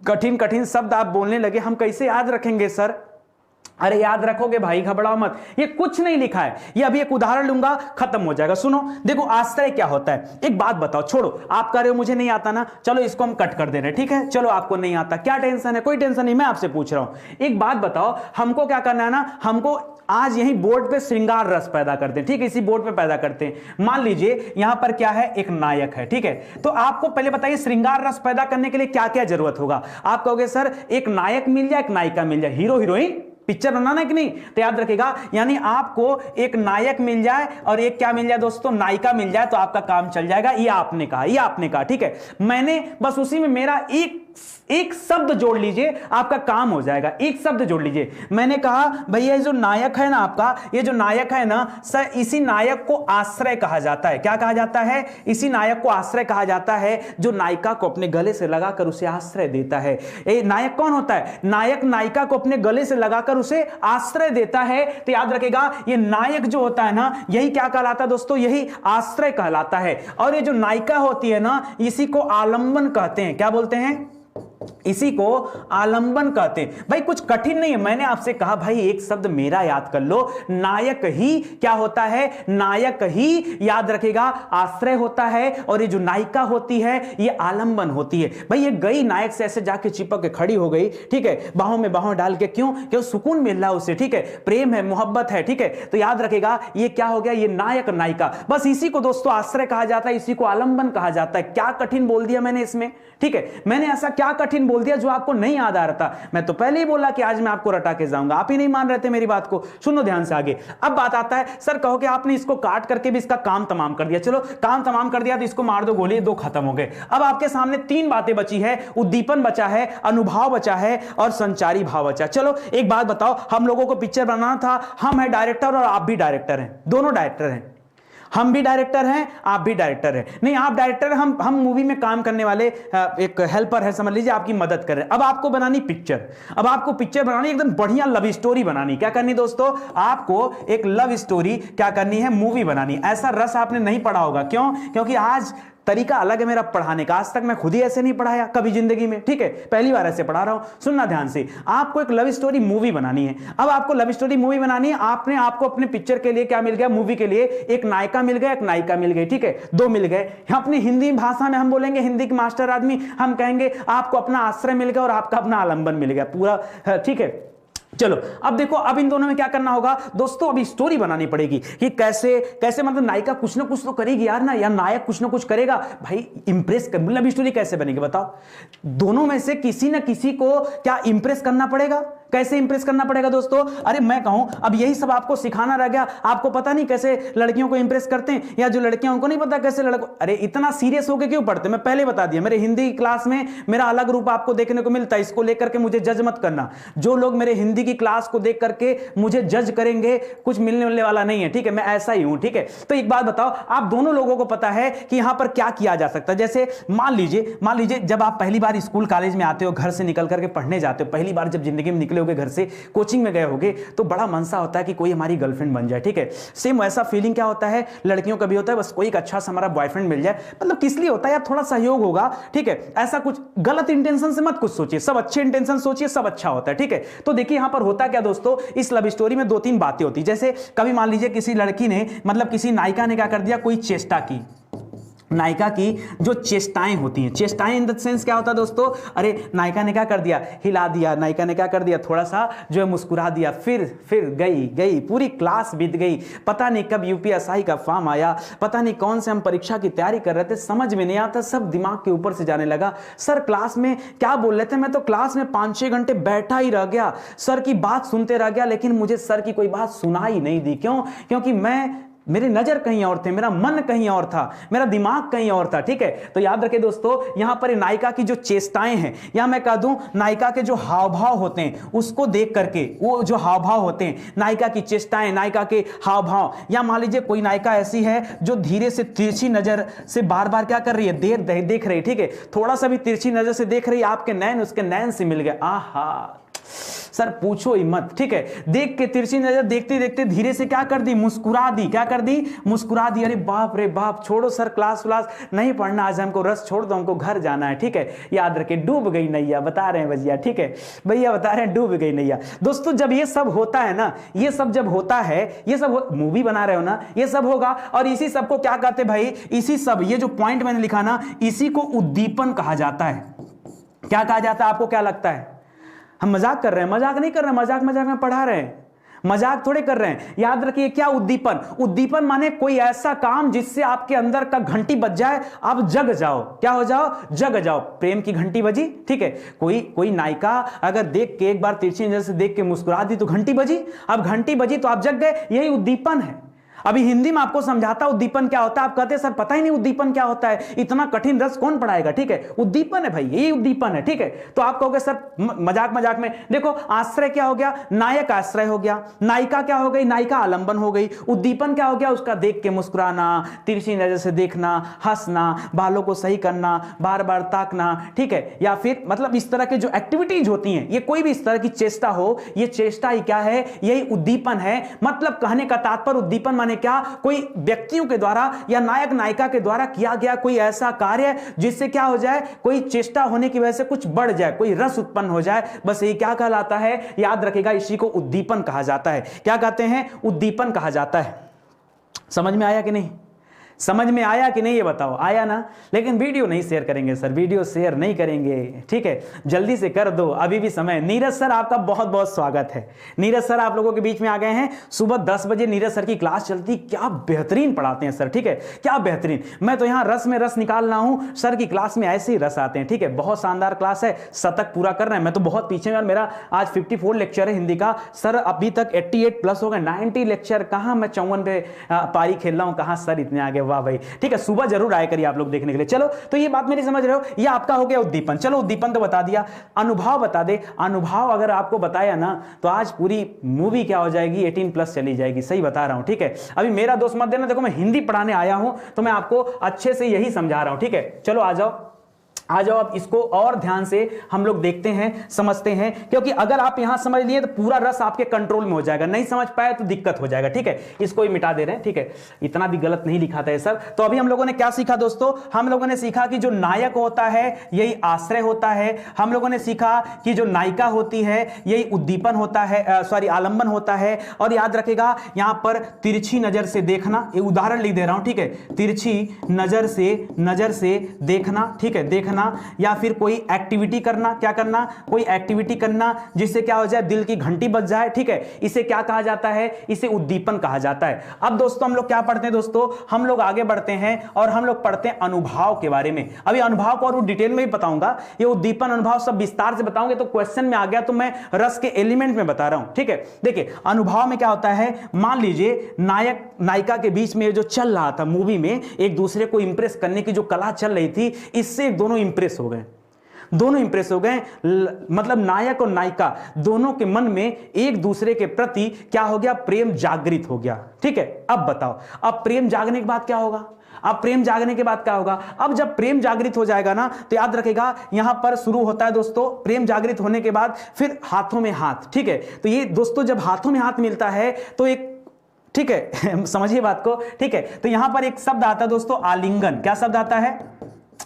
कठिन शब्द आप बोलने लगे, हम कैसे याद रखेंगे सर? अरे याद रखोगे भाई, घबराओ मत, ये कुछ नहीं लिखा है, ये अभी एक उदाहरण लूंगा, खत्म हो जाएगा। सुनो, देखो आश्रय क्या होता है, एक बात बताओ, छोड़ो आप कह रहे हो मुझे नहीं आता ना, चलो इसको हम कट कर दे रहे हैं। ठीक है, चलो आपको नहीं आता, क्या टेंशन है, कोई टेंशन नहीं, मैं आपसे पूछ रहा हूं, एक बात बताओ, हमको क्या करना है ना, हमको आज यही बोर्ड पे श्रृंगार रस पैदा करते हैं। ठीक है, इसी बोर्ड पे पैदा करते हैं। मान लीजिए यहां पर क्या है, एक नायक है। ठीक है, तो आपको पहले बताइए श्रृंगार रस पैदा करने के लिए क्या क्या जरूरत होगा। आप कहोगे सर एक नायक मिल जाए, एक नायिका मिल जाए, हीरो हीरोइन पिक्चर बनाना है कि नहीं, तो याद रखेगा, यानी आपको एक नायक मिल जाए और एक क्या मिल जाए दोस्तों, नायिका मिल जाए, तो आपका काम चल जाएगा। ये आपने कहा। ठीक है, मैंने बस उसी में मेरा एक शब्द जोड़ लीजिए, आपका काम हो जाएगा। एक शब्द जोड़ लीजिए, मैंने कहा भैया जो नायक है ना आपका, ये जो नायक है ना सर, इसी नायक को आश्रय कहा जाता है। क्या कहा जाता है? इसी नायक को आश्रय कहा जाता है, जो नायिका को अपने गले से लगाकर उसे आश्रय देता है। ये नायक कौन होता है? नायक नायिका को अपने गले से लगाकर उसे आश्रय देता है। तो याद रखेगा, ये नायक जो होता है ना, यही क्या कहलाता है दोस्तों, यही आश्रय कहलाता है। और ये जो नायिका होती है ना, इसी को आलंबन कहते हैं। क्या बोलते हैं? इसी को आलंबन कहते हैं। भाई कुछ कठिन नहीं है, मैंने आपसे कहा भाई एक शब्द मेरा याद कर लो, नायक ही क्या होता है, नायक ही याद रखेगा आश्रय होता है, और ये जो नायिका होती है ये आलंबन होती है। भाई ये गई नायक से ऐसे जाके चिपक के खड़ी हो गई, ठीक है, बाहों में बाहों डाल के, क्यों सुकून मिल रहा है उसे, ठीक है, प्रेम है, मोहब्बत है, ठीक है, तो याद रखेगा ये क्या हो गया, ये नायक नायिका, बस इसी को दोस्तों आश्रय कहा जाता है, इसी को आलंबन कहा जाता है। क्या कठिन बोल दिया मैंने इसमें, ठीक है, मैंने ऐसा क्या कठिन बोल दिया जो आपको नहीं याद आ रहा था? मैं तो पहले ही बोला कि आज मैं आपको रटा के जाऊंगा, आप ही नहीं मान रहे थे मेरी बात को। सुनो ध्यान से आगे। अब बात आता है, सर कहो कि आपने इसको काट करके भी इसका काम तमाम कर दिया। चलो काम तमाम कर दिया तो इसको मार दो गोली, दो खत्म हो गए। अब आपके सामने तीन बातें बची है, उद्दीपन बचा है, अनुभाव बचा है, और संचारी भाव बचा। चलो एक बात बताओ, हम लोगों को पिक्चर बनाना था, हम है डायरेक्टर और आप भी डायरेक्टर हैं, दोनों डायरेक्टर हैं, हम भी डायरेक्टर हैं, आप भी डायरेक्टर हैं। नहीं आप डायरेक्टर हैं, हम मूवी में काम करने वाले एक हेल्पर है, समझ लीजिए, आपकी मदद कर रहे हैं। अब आपको बनानी पिक्चर, अब आपको पिक्चर बनानी एकदम बढ़िया लव स्टोरी बनानी। क्या करनी दोस्तों? आपको एक लव स्टोरी क्या करनी है, मूवी बनानी। ऐसा रस आपने नहीं पढ़ा होगा, क्यों? क्योंकि आज तरीका अलग है मेरा पढ़ाने का, आज तक मैं खुद ही ऐसे नहीं पढ़ाया कभी जिंदगी में, ठीक है, पहली बार ऐसे पढ़ा रहा हूं। सुनना ध्यान से, आपको एक लव स्टोरी मूवी बनानी है। अब आपको लव स्टोरी मूवी बनानी है, आपको अपने पिक्चर के लिए क्या मिल गया, मूवी के लिए एक नायिका मिल गया, एक नायिका मिल गई, ठीक है, दो मिल गए। अपनी हिंदी भाषा में हम बोलेंगे, हिंदी के मास्टर आदमी, हम कहेंगे आपको अपना आश्रय मिल गया और आपका अपना आलंबन मिल गया पूरा, ठीक है। चलो अब देखो, अब इन दोनों में क्या करना होगा दोस्तों, अभी स्टोरी बनानी पड़ेगी कि कैसे कैसे मतलब नायिका कुछ ना कुछ तो करेगी यार ना, या नायक कुछ ना कुछ करेगा भाई, इंप्रेस कर, मतलब स्टोरी कैसे बनेगी बताओ। दोनों में से किसी ना किसी को क्या इंप्रेस करना पड़ेगा। कैसे इंप्रेस करना पड़ेगा दोस्तों? अरे मैं कहूं अब यही सब आपको सिखाना रह गया, आपको पता नहीं कैसे लड़कियों को इंप्रेस करते हैं, या जो लड़कियां उनको नहीं पता कैसे लड़कों। अरे इतना सीरियस होकर क्यों पढ़ते, मैं पहले बता दिया, मेरे हिंदी क्लास में मेरा अलग रूप आपको देखने को मिलता है, इसको लेकर के मुझे जज मत करना। जो लोग मेरे हिंदी की क्लास को देख करके मुझे जज करेंगे, कुछ मिलने वाला नहीं है, ठीक है, मैं ऐसा ही हूं, ठीक है। तो एक बात बताओ, आप दोनों लोगों को पता है कि यहां पर क्या किया जा सकता है। जैसे मान लीजिए जब आप पहली बार स्कूल कॉलेज में आते हो, घर से निकल करके पढ़ने जाते हो, पहली बार जब जिंदगी में निकले होगे घर से, कोचिंग में गए होगे, तो बड़ा मन सा होता है कि कोई हमारी गर्लफ्रेंड बन जाए, ठीक है। सेम वैसा फीलिंग क्या होता है, लड़कियों का भी होता है, बस कोई एक अच्छा सा हमारा बॉयफ्रेंड मिल जाए। मतलब किस लिए होता है यार, थोड़ा सहयोग होगा, ठीक है। ऐसा कुछ गलत इंटेंशन से मत कुछ सोचिए, सब अच्छे इंटेंशन सोचिए, सब अच्छा होता है, ठीक है। तो देखिए यहां पर होता क्या दोस्तों, इस लव स्टोरी में दो तीन बातें होती। जैसे कभी मान लीजिए किसी लड़की ने, मतलब किसी नायिका ने क्या कर दिया, कोई चेष्टा की। नायिका की जो चेष्टाएं होती हैं, चेष्टाएं इन द सेंस क्या होता है दोस्तों, अरे नायिका ने क्या कर दिया, हिला दिया, नायिका ने क्या कर दिया, थोड़ा सा जो है मुस्कुरा दिया, फिर गई पूरी क्लास बीत गई, पता नहीं कब यूपीएससी का फॉर्म आया, पता नहीं कौन से हम परीक्षा की तैयारी कर रहे थे, समझ में नहीं आता, सब दिमाग के ऊपर से जाने लगा। सर क्लास में क्या बोल रहे थे, मैं तो क्लास में 5-6 घंटे बैठा ही रह गया, सर की बात सुनते रह गया, लेकिन मुझे सर की कोई बात सुनाई नहीं दी। क्यों? क्योंकि मेरी नजर कहीं और थे, मेरा मन कहीं और था, मेरा दिमाग कहीं और था, ठीक है। तो याद रखिए दोस्तों, यहां पर नायिका की जो चेष्टाएं हैं, या मैं कह दूं नायिका के जो हाव भाव होते हैं, उसको देख करके, वो जो हाव भाव होते हैं, नायिका की चेष्टाएं, नायिका के हाव भाव, या मान लीजिए कोई नायिका ऐसी है जो धीरे से तिरछी नजर से बार बार क्या कर रही है, देख रही है, ठीक है, थोड़ा सा भी तिरछी नजर से देख रही है, आपके नैन उसके नैन से मिल गए, आहा सर पूछो ही मत, ठीक है। देख के तिरछी नजर देखते देखते धीरे से क्या कर दी, मुस्कुरा दी, क्या कर दी, मुस्कुरा दी। अरे बाप रे बाप, छोड़ो सर क्लास व्लास नहीं पढ़ना, आज हमको रस छोड़ दो, हमको घर जाना है, ठीक है। याद रखे, डूब गई नैया, बता रहे हैं भैया, ठीक है भैया, बता रहे हैं डूब गई नैया। दोस्तों जब ये सब होता है ना, ये सब जब होता है, ये सब मूवी बना रहे हो ना, ये सब होगा, और इसी सब को क्या कहते भाई, इसी सब, ये जो पॉइंट मैंने लिखा ना, इसी को उद्दीपन कहा जाता है। क्या कहा जाता है, आपको क्या लगता है? हम मजाक कर रहे हैं? मजाक नहीं कर रहे हैं, मजाक में पढ़ा रहे हैं, मजाक थोड़े कर रहे हैं। याद रखिए क्या उद्दीपन, उद्दीपन माने कोई ऐसा काम जिससे आपके अंदर का घंटी बज जाए, आप जग जाओ, क्या हो जाओ, जग जाओ। प्रेम की घंटी बजी, ठीक है, कोई नायिका अगर देख के एक बार तिरछी नजर से देख के मुस्कुरा दी तो घंटी बजी, अब घंटी बजी तो आप जग गए, यही उद्दीपन है। अभी हिंदी में आपको समझाता उद्दीपन क्या होता है, आप कहते हैं सर पता ही नहीं उद्दीपन क्या होता है, इतना कठिन रस कौन पढ़ाएगा, ठीक है, उद्दीपन है भाई, यही उद्दीपन है, ठीक है। तो आप कहोगे सर मजाक में, देखो आश्रय क्या हो गया, नायक आश्रय हो गया, नायिका क्या हो गई, नायिका आलंबन हो गई, उद्दीपन क्या हो गया, उसका देख के मुस्कुराना, तिरछी नजर से देखना, हंसना, बालों को सही करना, बार बार ताकना, ठीक है, या फिर मतलब इस तरह के जो एक्टिविटीज होती हैं, ये कोई भी इस तरह की चेष्टा हो, ये चेष्टा ही क्या है, यही उद्दीपन है। मतलब कहने का तात्पर्य उद्दीपन माने क्या, कोई व्यक्तियों के द्वारा या नायक नायिका के द्वारा किया गया कोई ऐसा कार्य जिससे क्या हो जाए, कोई चेष्टा होने की वजह से कुछ बढ़ जाए, कोई रस उत्पन्न हो जाए, बस ये क्या कहलाता है, याद रखेगा, इसी को उद्दीपन कहा जाता है। क्या कहते हैं, उद्दीपन कहा जाता है। समझ में आया कि नहीं, समझ में आया कि नहीं ये बताओ, आया ना। लेकिन वीडियो नहीं शेयर करेंगे सर, वीडियो शेयर नहीं करेंगे, ठीक है, जल्दी से कर दो, अभी भी समय। नीरज सर आपका बहुत बहुत स्वागत है। नीरज सर आप लोगों के बीच में आ गए हैं। सुबह 10 बजे नीरज सर की क्लास चलती, क्या बेहतरीन पढ़ाते हैं सर, ठीक है, क्या बेहतरीन। मैं तो यहाँ रस में रस निकाल रहा हूँ, सर की क्लास में ऐसे ही रस आते हैं, ठीक है, बहुत शानदार क्लास है, शतक पूरा कर रहे हैं। मैं तो बहुत पीछे में, मेरा आज 54 लेक्चर है हिंदी का सर, अभी तक 88 प्लस हो गए, 90 लेक्चर, कहाँ मैं 54 पे पारी खेल रहा हूँ, कहाँ सर इतने आगे, वाह भाई, ठीक है। सुबह जरूर आया करिए आप लोग देखने के लिए। चलो तो ये बात मेरी समझ रहे हो, ये आपका हो गया उद्दीपन। चलो उद्दीपन तो बता दिया, अनुभव बता दे। अनुभव अगर आपको बताया ना तो आज पूरी मूवी क्या हो जाएगी, 18 प्लस चली जाएगी, सही बता रहा हूं, ठीक है। अभी मेरा दोस्त मत देना, देखो मैं हिंदी पढ़ाने आया हूं तो मैं आपको अच्छे से यही समझा रहा हूं, ठीक है। चलो आ जाओ अब इसको और ध्यान से हम लोग देखते हैं, समझते हैं, क्योंकि अगर आप यहां समझ लिए तो पूरा रस आपके कंट्रोल में हो जाएगा, नहीं समझ पाए तो दिक्कत हो जाएगा, ठीक है। इसको ही मिटा दे रहे हैं, ठीक है, इतना भी गलत नहीं लिखा था ये सब। तो अभी हम लोगों ने क्या सीखा दोस्तों, हम लोगों ने सीखा कि जो नायक होता है यही आश्रय होता है। हम लोगों ने सीखा कि जो नायिका होती है यही उद्दीपन होता है, सॉरी आलंबन होता है। और याद रखेगा यहां पर तिरछी नजर से देखना, ये उदाहरण लिख दे रहा हूं, ठीक है, तिरछी नजर से देखना, ठीक है, देखना देखना या फिर कोई एक्टिविटी करना, क्या करना, कोई एक्टिविटी करना जिससे क्या हो जाए, दिल की घंटी बज जाए, ठीक है, इसे क्या कहा जाता है, इसे उद्दीपन कहा जाता है। अब दोस्तों हम लोग क्या पढ़ते हैं दोस्तों, हम लोग आगे बढ़ते हैं और हम लोग पढ़ते हैं अनुभाव के बारे में। अभी अनुभाव को और डिटेल में भी बताऊंगा, ये उद्दीपन अनुभाव सब विस्तार से बताऊंगे, तो क्वेश्चन में आ गया तो मैं रस के एलिमेंट में बता रहा हूं, ठीक है। देखिए अनुभाव में क्या होता है, मान लीजिए नायक नायिका के बीच में जो चल रहा था मूवी में, एक दूसरे को इंप्रेस करने की जो कला चल रही थी, इससे दोनों इंप्रेस हो गए, दोनों इंप्रेस हो गए, मतलब नायक और नायिका दोनों के मन में एक दूसरे के प्रति क्या हो गया, प्रेम जागृत हो गया, ठीक है। अब बताओ, अब प्रेम जागने के बाद क्या होगा, अब प्रेम जागने के बाद क्या होगा, अब जब प्रेम जागृत हो जाएगा ना, तो याद रखेगा यहां पर शुरू होता है दोस्तों, प्रेम जागृत होने के बाद फिर हाथों में हाथ, ठीक है। तो ये दोस्तों जब हाथों में हाथ मिलता है तो एक, ठीक है समझिए बात को, ठीक है। तो यहां पर एक शब्द आता है दोस्तों आलिंगन, क्या शब्द आता है,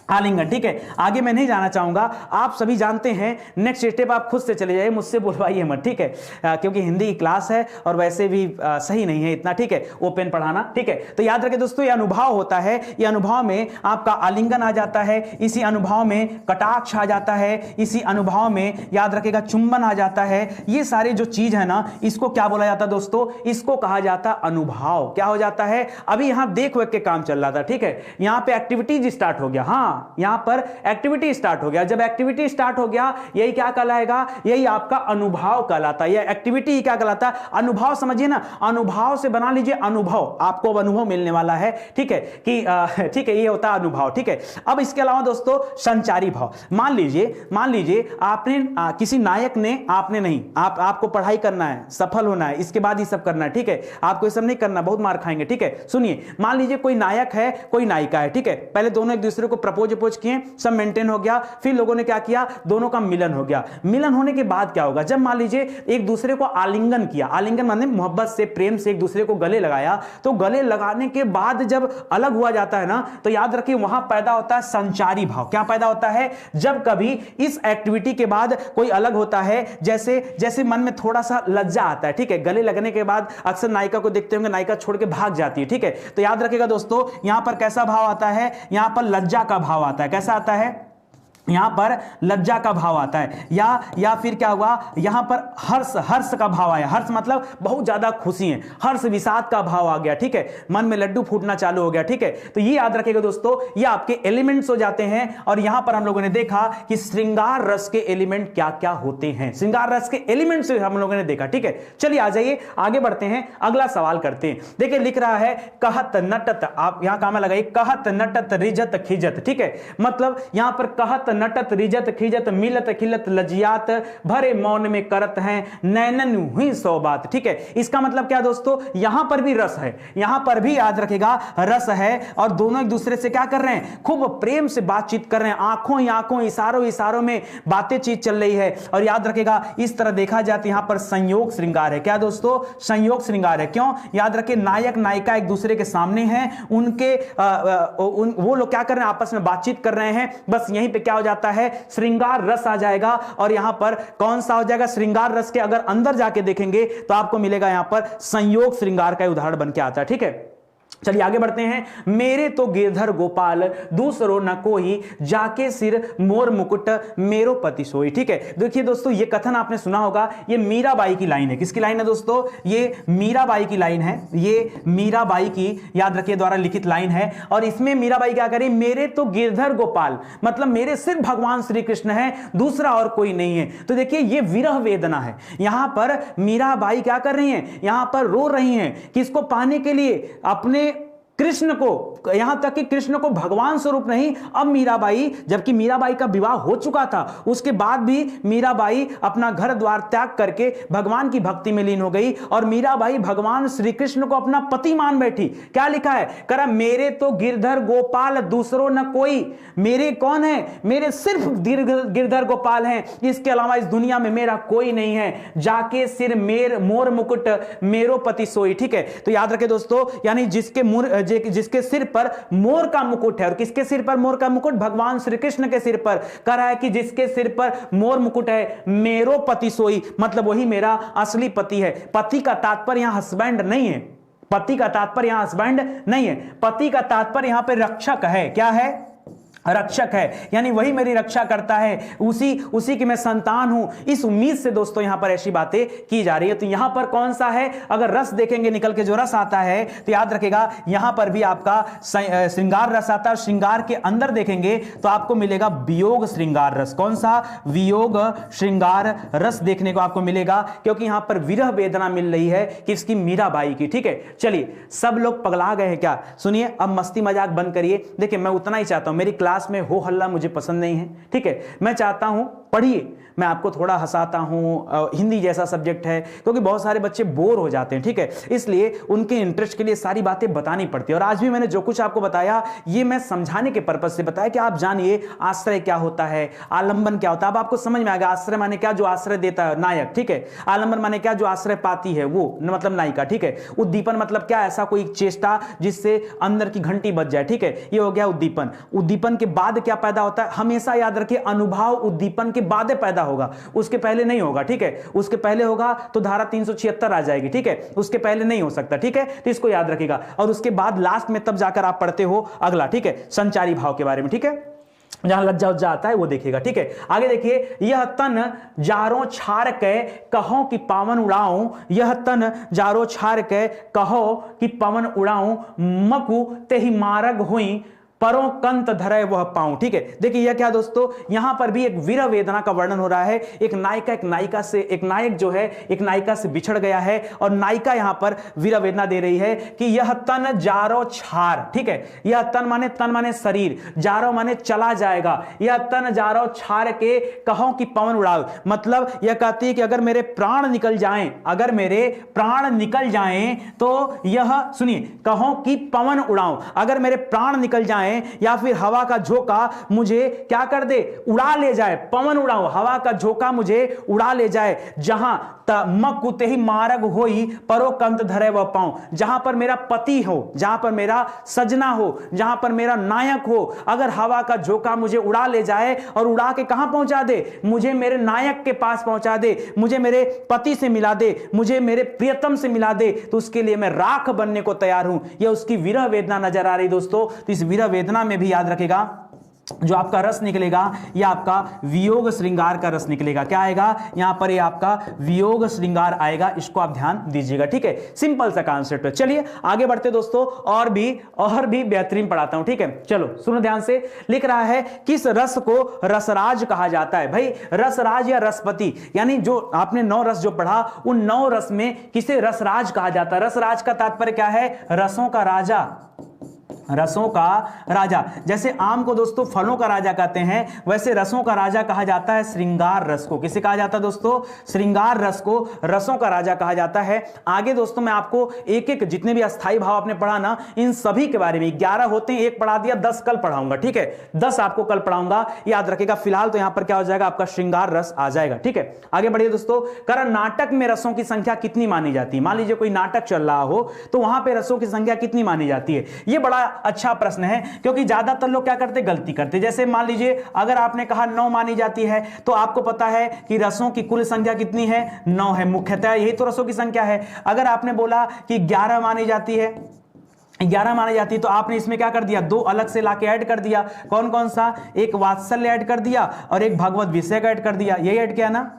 आलिंगन, ठीक है। आगे मैं नहीं जाना चाहूंगा, आप सभी जानते हैं, नेक्स्ट स्टेप आप खुद से चले जाइए, मुझसे बोलवाइए मत, ठीक है, क्योंकि हिंदी की क्लास है और वैसे भी सही नहीं है इतना, ठीक है, ओपन पढ़ाना, ठीक है। तो याद रखें दोस्तों, ये अनुभव होता है, ये अनुभव में आपका आलिंगन आ जाता है, इसी अनुभव में कटाक्ष आ जाता है, इसी अनुभव में याद रखेगा चुंबन आ जाता है। ये सारे जो चीज है ना, इसको क्या बोला जाता है दोस्तों, इसको कहा जाता अनुभव। क्या हो जाता है, अभी यहां देख वेख के काम चल रहा था, ठीक है, यहां पे एक्टिविटीज स्टार्ट हो गया, हाँ यहां पर एक्टिविटी स्टार्ट हो गया, जब एक्टिविटी स्टार्ट हो गया यही क्या कहलाएगा, यही आपका अनुभव कहलाता है, यह एक्टिविटी क्या कहलाता है, अनुभव, समझिए ना, अनुभव से बना लीजिए अनुभव, आपको अब अनुभव मिलने वाला है, ठीक है, कि ठीक है, ये होता है अनुभव, ठीक है। अब इसके अलावा दोस्तों संचारी भाव, मान लीजिए आपने किसी नायक ने, आपने नहीं, आपको पढ़ाई करना है, सफल होना है, इसके बाद ही सब करना है, ठीक है, आपको ये सब नहीं करना, बहुत मार खाएंगे, ठीक है। सुनिए, मान लीजिए कोई नायक है, कोई नायिका है, ठीक है, पहले दोनों एक दूसरे को प्रपोज किए, सब मेंटेन हो गया, फिर लोगों ने क्या किया, दोनों का मिलन हो गया। मिलन होने के बाद क्या होगा, जब मान लीजिए एक दूसरे को आलिंगन किया, आलिंगन माने मोहब्बत से, प्रेम से एक दूसरे को गले लगाया, तो गले लगाने के बाद जब अलग हुआ जाता है ना, तो याद रखिए वहां पैदा होता है संचारी भाव। क्या पैदा होता है, जब कभी इस एक्टिविटी के बाद कोई अलग होता है, जैसे मन में थोड़ा सा लज्जा आता है, ठीक है, गले लगने के बाद अक्सर नायिका को देखते होंगे, नायिका छोड़ के भाग जाती है, ठीक है, तो याद रखिएगा दोस्तों यहां पर कैसा भाव आता है, यहां पर लज्जा का भाव आता है, कैसा आता है, यहां पर लज्जा का भाव आता है, या फिर क्या हुआ, यहां पर हर्ष का भाव आया, हर्ष मतलब बहुत ज्यादा खुशी है, हर्ष विषाद का भाव आ गया, ठीक है, मन में लड्डू फूटना चालू हो गया, ठीक है। तो ये याद रखिएगा दोस्तों, ये आपके एलिमेंट्स हो जाते हैं। और यहां पर हम लोगों ने देखा कि श्रृंगार रस के एलिमेंट क्या क्या होते हैं, श्रृंगार रस के एलिमेंट्स हम लोगों ने देखा, ठीक है। चलिए आ जाइए आगे बढ़ते हैं, अगला सवाल करते हैं। देखिए लिख रहा है कहत नटत, आप यहां काम लगाइए, कहत नटत रिजत खिजत, ठीक है, मतलब यहां पर कहत नटत रिजत खिजत मिलत खिलत लजियात भरे मौन में करत हैं नैनन हुई सौ बात, ठीक है। इसका मतलब क्या दोस्तों, यहां पर भी रस है, यहां पर भी याद रखेगा रस है, और दोनों एक दूसरे से क्या कर रहे हैं, खूब प्रेम से बातचीत कर रहे हैं, आंखों ही आंखों, इशारों इशारों में बातें चीज चल रही है। और याद रखेगा इस तरह देखा जाए तो यहां पर संयोग श्रृंगार है, क्या दोस्तों, संयोग श्रृंगार है। क्यों, याद रखे नायक नायिका एक दूसरे के सामने हैं, उनके वो लोग क्या कर रहे हैं, आपस में बातचीत कर रहे हैं, बस यहीं पे क्या हो जाता है, श्रृंगार रस आ जाएगा। और यहां पर कौन सा हो जाएगा, श्रृंगार रस के अगर अंदर जाके देखेंगे तो आपको मिलेगा यहां पर संयोग श्रृंगार का उदाहरण बन के आता है, ठीक है। चलिए आगे बढ़ते हैं। मेरे तो गिरधर गोपाल दूसरो न कोई, जाके सिर मोर मुकुट मेरो पति सोई, ठीक है। देखिए दोस्तों ये कथन आपने सुना होगा, ये मीराबाई की लाइन है, किसकी लाइन है दोस्तों, ये मीराबाई की लाइन है, ये मीराबाई की याद रखिए द्वारा लिखित लाइन है। और इसमें मीराबाई क्या करी, मेरे तो गिरधर गोपाल, मतलब मेरे सिर्फ भगवान श्री कृष्ण है, दूसरा और कोई नहीं है। तो देखिए ये विरह वेदना है, यहां पर मीराबाई क्या कर रही हैं, यहां पर रो रही हैं, किसको पाने के लिए, अपने कृष्ण को, यहां तक कि कृष्ण को भगवान स्वरूप नहीं। अब मीराबाई, जबकि मीराबाई का विवाह हो चुका था, उसके बाद भी मीराबाई अपना घर द्वार त्याग करके भगवान की भक्ति में लीन हो गई, और मीराबाई भगवान श्री कृष्ण को अपना पति मान बैठी। क्या लिखा है, करा मेरे तो गिरधर गोपाल दूसरो न कोई, मेरे कौन है, मेरे सिर्फ गिरधर गोपाल हैं, इसके अलावा इस दुनिया में मेरा कोई नहीं है, जाके सिर मोर मुकुट मेरो पति सोई, ठीक है। तो याद रखे दोस्तों, यानी जिसके सिर पर मोर का मुकुट है, और किसके सिर पर मोर का मुकुट, भगवान श्री कृष्ण के सिर पर। कह रहा है कि जिसके सिर पर मोर मुकुट है, मेरो पति सोई, मतलब वही मेरा असली पति है। पति का तात्पर्य यहां हस्बैंड नहीं है, पति का तात्पर्य यहां हस्बैंड नहीं है, पति का तात्पर्य यहां पे रक्षक है। क्या है, रक्षक है, यानी वही मेरी रक्षा करता है, उसी की मैं संतान हूं, इस उम्मीद से दोस्तों यहां पर ऐसी बातें की जा रही है। तो यहां पर कौन सा है, अगर रस देखेंगे निकल के जो रस आता है तो याद रखेगा यहां पर भी आपका श्रृंगार रस आता है। श्रृंगार के अंदर देखेंगे तो आपको मिलेगा वियोग श्रृंगार रस। कौन सा, वियोग श्रृंगार रस देखने को आपको मिलेगा, क्योंकि यहां पर विरह वेदना मिल रही है किसकी, मीराबाई की। ठीक है, चलिए सब लोग पगला गए हैं क्या, सुनिए अब मस्ती मजाक बंद करिए। देखिए मैं उतना ही चाहता हूं, मेरी क्लास में हो हल्ला मुझे पसंद नहीं है। ठीक है, मैं चाहता हूं पढ़िए, मैं आपको थोड़ा हंसाता हूं, हिंदी जैसा सब्जेक्ट है, क्योंकि बहुत सारे बच्चे बोर हो जाते हैं। ठीक है, इसलिए उनके इंटरेस्ट के लिए सारी बातें बतानी पड़ती है। और आज भी मैंने जो कुछ आपको बताया ये मैं समझाने के पर्पज से बताया कि आप जानिए आश्रय क्या होता है, आलंबन क्या होता है। अब आपको समझ में आ गया आश्रय माने क्या, जो आश्रय देता है नायक। ठीक है, आलंबन माने क्या, जो आश्रय पाती है वो मतलब नायिका। ठीक है, उद्दीपन मतलब क्या, ऐसा कोई चेष्टा जिससे अंदर की घंटी बज जाए। ठीक है, ये हो गया उद्दीपन। उद्दीपन के बाद क्या पैदा होता है, हमेशा याद रखिए अनुभाव उद्दीपन के बाद पैदा होगा, उसके पहले नहीं होगा। ठीक है, उसके पहले होगा तो धारा 376 आ जाएगी। ठीक है, उसके पहले नहीं हो सकता। ठीक है, तो इसको याद रखिएगा। और उसके बाद लास्ट में तब जाकर आप पढ़ते हो अगला। ठीक है, संचारी भाव के बारे में। ठीक है, जहां लज्जा उज्जा आता है वो देखिएगा। ठीक है, आगे देखिए, यह तन जारो छार के कहो कि पावन उड़ाऊं, यह तन जारो छार के कहो कि पवन उड़ाऊं, मकु तेहि मारग हुई परों कंत धरे वह पाऊं। ठीक है, देखिए यह क्या दोस्तों, यहां पर भी एक वीर वेदना का वर्णन हो रहा है। एक नायिका से, एक नायक जो है एक नायिका से बिछड़ गया है और नायिका यहां पर वीर वेदना दे रही है कि यह तन जारो छार। ठीक है, यह तन माने शरीर, जारो माने चला जाएगा, यह तन जारो छार के कहो कि पवन उड़ाओ, मतलब यह कहती है कि अगर मेरे प्राण निकल जाएं, अगर मेरे प्राण निकल जाएं तो यह सुनिए, कहो कि पवन उड़ाऊं, अगर मेरे प्राण निकल जाएं या फिर हवा का झोंका मुझे क्या कर दे, उड़ा ले जाए, पवन उड़ाओ, हवा का झोंका मुझे उड़ा ले जाए, जहां मकुते ही मारग होई परो कंत धरे वह पाऊं, जहां पर मेरा पति हो, जहां पर मेरा सजना हो, जहां पर मेरा नायक हो, अगर हवा का झोंका मुझे उड़ा ले जाए और उड़ा के कहां पहुंचा दे, मुझे मेरे नायक के पास पहुंचा दे, मुझे मेरे पति से मिला दे, मुझे मेरे प्रियतम से मिला दे, तो उसके लिए मैं राख बनने को तैयार हूं। यह उसकी विरह वेदना नजर आ रही दोस्तों। तो इस विरह वेदना में भी याद रखेगा जो आपका रस निकलेगा यह आपका वियोग श्रृंगार का रस निकलेगा। क्या आएगा यहां पर, ये आपका वियोग श्रृंगार आएगा, इसको आप ध्यान दीजिएगा। ठीक है, सिंपल सा कॉन्सेप्ट है। चलिए आगे बढ़ते दोस्तों, और भी बेहतरीन पढ़ाता हूं। ठीक है, चलो सुनो ध्यान से। लिख रहा है किस रस को रसराज कहा जाता है। भाई रसराज या रसपति, यानी जो आपने 9 रस जो पढ़ा उन 9 रस में किसे रसराज कहा जाता है। रसराज का तात्पर्य क्या है, रसों का राजा, रसों का राजा। जैसे आम को दोस्तों फलों का राजा कहते हैं, वैसे रसों का राजा कहा जाता है श्रृंगार रस को। किसे कहा जाता है दोस्तों, श्रृंगार रस को रसों का राजा कहा जाता है। आगे दोस्तों मैं आपको एक एक जितने भी अस्थाई भाव आपने पढ़ा ना, इन सभी के बारे में 11 होते हैं, एक पढ़ा दिया, 10 कल पढ़ाऊंगा। ठीक है, 10 आपको कल पढ़ाऊंगा, याद रखेगा। फिलहाल तो यहां पर क्या हो जाएगा, आपका श्रृंगार रस आ जाएगा। ठीक है, आगे बढ़िए दोस्तों। कारण नाटक में रसों की संख्या कितनी मानी जाती है। मान लीजिए कोई नाटक चल रहा हो तो वहां पर रसों की संख्या कितनी मानी जाती है। यह बड़ा अच्छा प्रश्न है, क्योंकि ज्यादातर लोग क्या करते, गलती करते। जैसे मान लीजिए अगर आपने कहा 9 मानी जाती है, तो आपको पता है कि रसों की कुल संख्या कितनी है, 9 है, मुख्यतः यही तो रसों की संख्या है। अगर आपने बोला कि 11 मानी जाती है, 11 मानी जाती है, तो आपने इसमें क्या कर दिया, 2 अलग से लाके ऐड कर दिया। कौन कौन सा, एक वात्सल्य ऐड कर दिया और एक भगवत विषय का ऐड कर दिया, यही ऐड किया ना।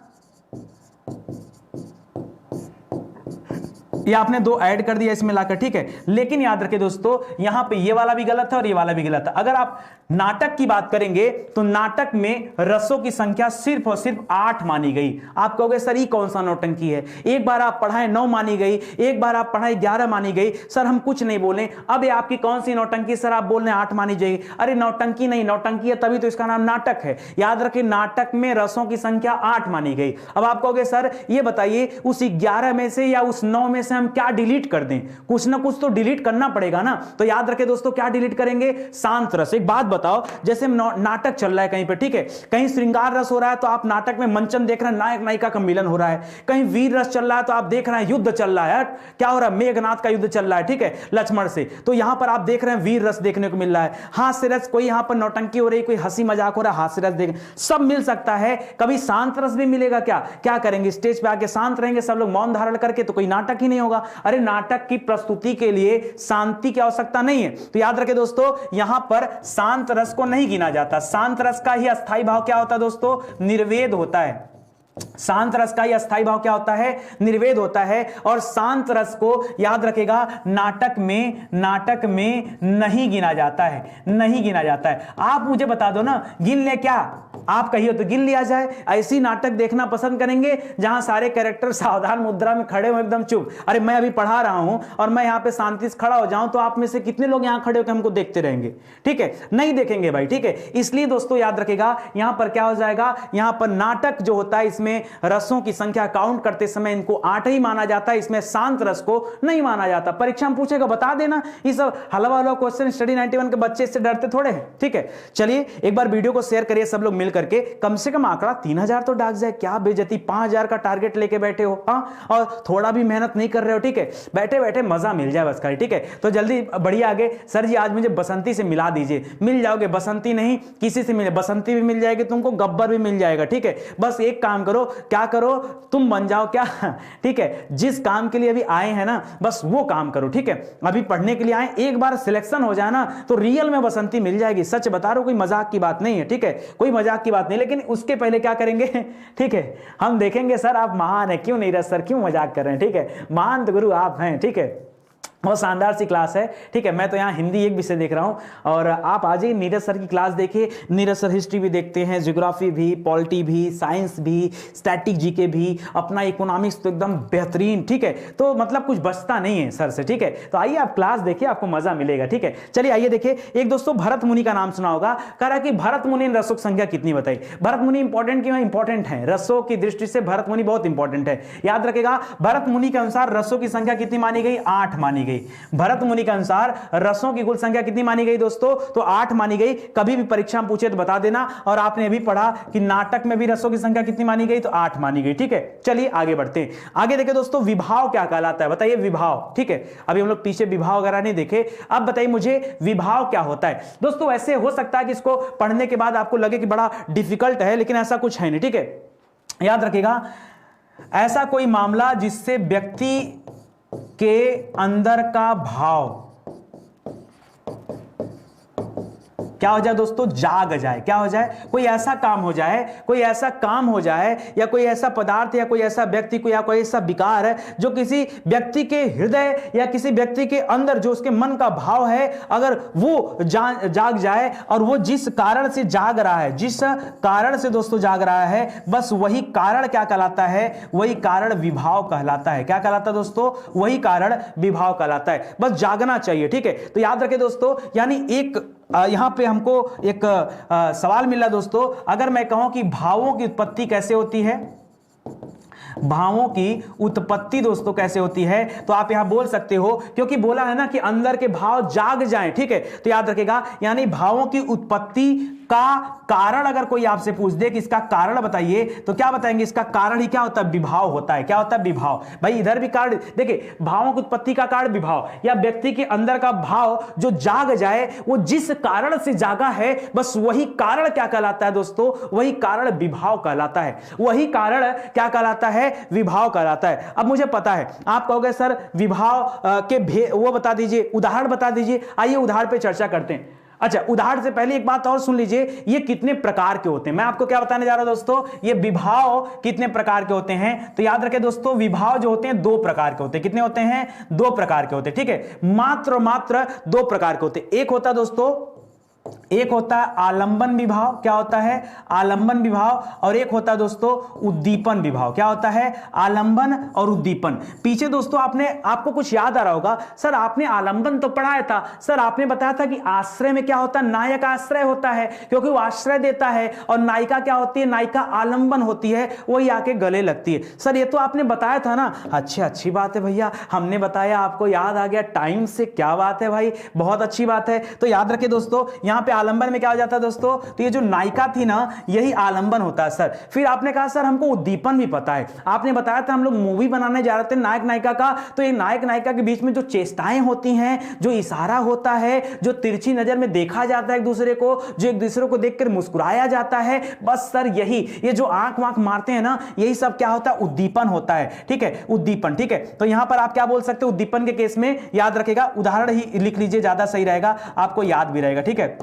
ये आपने 2 ऐड कर दिया इसमें लाकर। ठीक है, लेकिन याद रखें दोस्तों यहां पे ये वाला भी गलत है और ये वाला भी गलत है। अगर आप नाटक की बात करेंगे तो नाटक में रसों की संख्या सिर्फ और सिर्फ 8 मानी गई। आप कहोगे सर ये कौन सा नौटंकी है, एक बार आप पढ़ाएं 9 मानी गई, एक बार आप पढ़ाएं 11 मानी गई। सर हम कुछ नहीं बोले, अब ये आपकी कौन सी नौटंकी, सर आप बोल रहे हैं 8 मानी जाएगी। अरे नौटंकी नहीं, नौटंकी है तभी तो इसका नाम नाटक है। याद रखें नाटक में रसों की संख्या 8 मानी गई। अब आप कहोगे सर ये बताइए उस 11 में से या उस 9 में से हम क्या डिलीट कर दें, कुछ ना कुछ तो डिलीट करना पड़ेगा ना। तो याद रखें दोस्तों क्या डिलीट करेंगे, शांत रस। एक बात बताओ, जैसे नाटक चल रहा है कहीं पे, ठीक है, कहीं श्रृंगार रस हो रहा है तो आप नाटक में मंचन देख रहे हैं, नायक नायिका का मिलन हो रहा है। कहीं वीर रस चल रहा है तो आप देख रहे हैं युद्ध चल रहा है, क्या हो रहा है, मेघनाथ का युद्ध चल रहा है, ठीक है, लक्ष्मण से। तो यहां पर आप देख रहे हैं वीर रस देखने को मिल रहा है। हास्य रस, कोई यहां पर नौटंकी हो रही, कोई हंसी मजाक हो रहा है, हास्य रस देख, सब मिल सकता है। कभी शांत रस भी मिलेगा क्या, क्या करेंगे, स्टेज पे आके शांत रहेंगे सब लोग मौन धारण करके, तो कोई नाटक ही नहीं होगा। अरे नाटक की प्रस्तुति के लिए शांति की आवश्यकता नहीं है। तो याद रखें दोस्तों, यहां पर शांत रस को नहीं गिना जाता। शांत रस का ही अस्थाई भाव क्या होता है दोस्तों? निर्वेद होता है। शांत रस का ही अस्थाई भाव क्या होता है? निर्वेद होता है। और शांत रस को याद रखेगा नाटक में नहीं गिना जाता है, नहीं गिना जाता है। आप मुझे बता दो ना, गिन ले क्या? आप कहिए तो गिन लिया जाए। ऐसी नाटक देखना पसंद करेंगे जहां सारे कैरेक्टर सावधान मुद्रा में खड़े हो, एकदम चुप। अरे मैं अभी पढ़ा रहा हूं और मैं यहां पे शांति से खड़ा हो जाऊं तो आप में से कितने लोग यहां खड़े होकर हमको देखते रहेंगे? ठीक है, नहीं देखेंगे भाई। ठीक है, इसलिए दोस्तों याद रखेगा यहां पर क्या हो जाएगा, यहां पर नाटक जो होता है इसमें रसों की संख्या काउंट करते समय इनको 8 ही माना जाता है, इसमें शांत रस को नहीं माना जाता। परीक्षा में पूछेगा बता देना। ये सब हलवा हलवा क्वेश्चन स्टडी 91 के बच्चे इससे डरते थोड़े हैं। ठीक है, चलिए एक बार वीडियो को शेयर करिए सब लोग मिल करके, कम से कम आंकड़ा 3000 तो डाक जाए। क्या बेइज्जती, 5000 का टारगेट लेके बैठे हो और थोड़ा भी मेहनत नहीं कर रहे हो। ठीक है, बैठे बैठे मजा मिल जाए बस खाली। ठीक है, तो जल्दी बढ़िए आगे। सर जी आज मुझे बसंती से मिला दीजिए। मिल जाओगे, बसंती नहीं किसी से मिले, बसंती भी मिल जाएगी तुमको, गब्बर भी मिल जाएगा। ठीक है, बस एक काम करो, क्या करो, तुम बन जाओ क्या? ठीक है, जिस काम के लिए अभी आए हैं ना बस वो काम करो। ठीक है, अभी पढ़ने के लिए आए, एक बार सिलेक्शन हो जाए ना तो रियल में बसंती मिल जाएगी। सच बता रहा हूं, कोई मजाक की बात नहीं है। ठीक है, कोई मजाक की बात नहीं, लेकिन उसके पहले क्या करेंगे? ठीक है, हम देखेंगे सर आप महान है, क्यों नहीं रहे सर, क्यों मजाक कर रहे हैं? ठीक है, महान तो गुरु आप हैं। ठीक है, बहुत शानदार सी क्लास है। ठीक है, मैं तो यहाँ हिंदी एक विषय देख रहा हूँ और आप आ जाइए नीरज सर की क्लास देखिए। नीरज सर हिस्ट्री भी देखते हैं, ज्योग्राफी भी, पॉलिटी भी, साइंस भी, स्टैटिक जीके भी, अपना इकोनॉमिक्स तो एकदम बेहतरीन। ठीक है, तो मतलब कुछ बचता नहीं है सर से। ठीक है, तो आइए आप क्लास देखिए, आपको मजा मिलेगा। ठीक है, चलिए आइए देखिए। एक दोस्तों भरत मुनि का नाम सुना होगा। कह रहा कि भरत मुनि ने रसों की संख्या कितनी बताई। भरत मुनि इंपॉर्टेंट क्यों है? इंपॉर्टेंट है, रसों की दृष्टि से भरत मुनि बहुत इंपॉर्टेंट है। याद रखेगा, भरत मुनि के अनुसार रसों की संख्या कितनी मानी गई? 8 मानी गई। भरत मुनि के अनुसार रसों की कुल संख्या कितनी मानी गई दोस्तों? तो 8 मानी गई। कभी भी परीक्षा में पूछे तो बता देना। और आपने अभी पढ़ा कि नाटक में भी रसों की संख्या कितनी मानी गई? तो 8 मानी गई। ठीक है, चलिए आगे बढ़ते हैं। आगे देखिए दोस्तों, विभाव क्या कहलाता है? बताइए विभाव। ठीक है, अभी हम लोग पीछे विभाव वगैरह नहीं देखे, अब बताइए मुझे विभाव क्या होता है। दोस्तों ऐसे हो सकता है कि इसको पढ़ने के बाद आपको लगे कि बड़ा डिफिकल्ट है, लेकिन ऐसा कुछ है नहीं। ठीक है, याद रखिएगा, ऐसा कोई मामला जिससे व्यक्ति के अंदर का भाव क्या हो जाए दोस्तों? जाग जाए। क्या हो जाए? कोई ऐसा काम हो जाए, कोई ऐसा काम हो जाए, या कोई ऐसा पदार्थ या कोई ऐसा व्यक्ति को या कोई ऐसा विकार है जो किसी व्यक्ति के हृदय या किसी व्यक्ति के अंदर जो उसके मन का भाव है, अगर वो जाग जाए और वो जिस कारण से जाग रहा है, जिस कारण से दोस्तों जाग रहा है, बस वही कारण क्या कहलाता है? वही कारण विभाव कहलाता है। क्या कहलाता है दोस्तों? वही कारण विभाव कहलाता है। बस जागना चाहिए। ठीक है, तो याद रखें दोस्तों, यानी एक यहां पे हमको एक सवाल मिला दोस्तों, अगर मैं कहूं कि भावों की उत्पत्ति कैसे होती है, भावों की उत्पत्ति दोस्तों कैसे होती है, तो आप यहां बोल सकते हो, क्योंकि बोला है ना कि अंदर के भाव जाग जाएं। ठीक है, तो याद रखेगा, यानी भावों की उत्पत्ति का कारण अगर कोई आपसे पूछ दे कि इसका कारण बताइए, तो क्या बताएंगे? इसका कारण ही क्या होता है? विभाव होता है। क्या होता है? विभाव। भाई इधर भी कारण देखिए, भावों की उत्पत्ति का कारण विभाव, या व्यक्ति के अंदर का भाव जो जाग जाए, वो जिस कारण से जागा है, बस वही कारण क्या कहलाता है दोस्तों? वही कारण विभाव कहलाता है। वही कारण क्या कहलाता है? विभाव कहलाता है। अब मुझे पता है आप कहोगे सर विभाव के वो बता दीजिए, उदाहरण बता दीजिए। आइए उदाहरण पे चर्चा करते हैं। अच्छा, उदाहरण से पहले एक बात और सुन लीजिए, ये कितने प्रकार के होते हैं। मैं आपको क्या बताने जा रहा हूं दोस्तों, ये विभाव कितने प्रकार के होते हैं। तो याद रखें दोस्तों, विभाव जो होते हैं 2 प्रकार के होते हैं। कितने होते हैं? 2 प्रकार के होते हैं। ठीक है, मात्र 2 प्रकार के होते हैं। एक होता है दोस्तों, एक होता है आलंबन विभाव। क्या होता है? आलंबन विभाव। और एक होता है दोस्तों उद्दीपन विभाव। क्या होता है? आलंबन और उद्दीपन। पीछे दोस्तों आपको कुछ याद आ रहा होगा, सर आपने आलंबन तो पढ़ाया था, सर आपने बताया था कि आश्रय में क्या होता है? नायक आश्रय होता है, क्योंकि वो आश्रय देता है, और नायिका क्या होती है? नायिका आलंबन होती है, वही आके गले लगती है। सर ये तो आपने बताया था ना। अच्छा, अच्छी बात है भैया, हमने बताया, आपको याद आ गया टाइम से। क्या बात है भाई, बहुत अच्छी बात है। तो याद रखे दोस्तों, यहां पे आलंबन में क्या हो जाता है दोस्तों, तो ये जो नायिका थी ना यही आलंबन होता है सर। फिर आपने कहा सर हमको उद्दीपन भी पता है, आपने बताया था हम लोग मूवी बनाने जा रहे थे नायक नायिका का, तो ये नायक नायिका के बीच में जो चेष्टाएं होती हैं, जो इशारा होता है, जो तिरछी नजर में देखा जाता है एक दूसरे को, जो एक दूसरे को देखकर मुस्कुराया जाता है, बस सर यही, ये जो आंख वांख मारते हैं ना, यही सब क्या होता है, उद्दीपन होता है। ठीक है, उद्दीपन। ठीक है, तो यहां पर आप क्या बोल सकते हो, उद्दीपन के केस में याद रखेगा, उदाहरण ही लिख लीजिए, ज्यादा सही रहेगा, आपको याद भी रहेगा। ठीक है,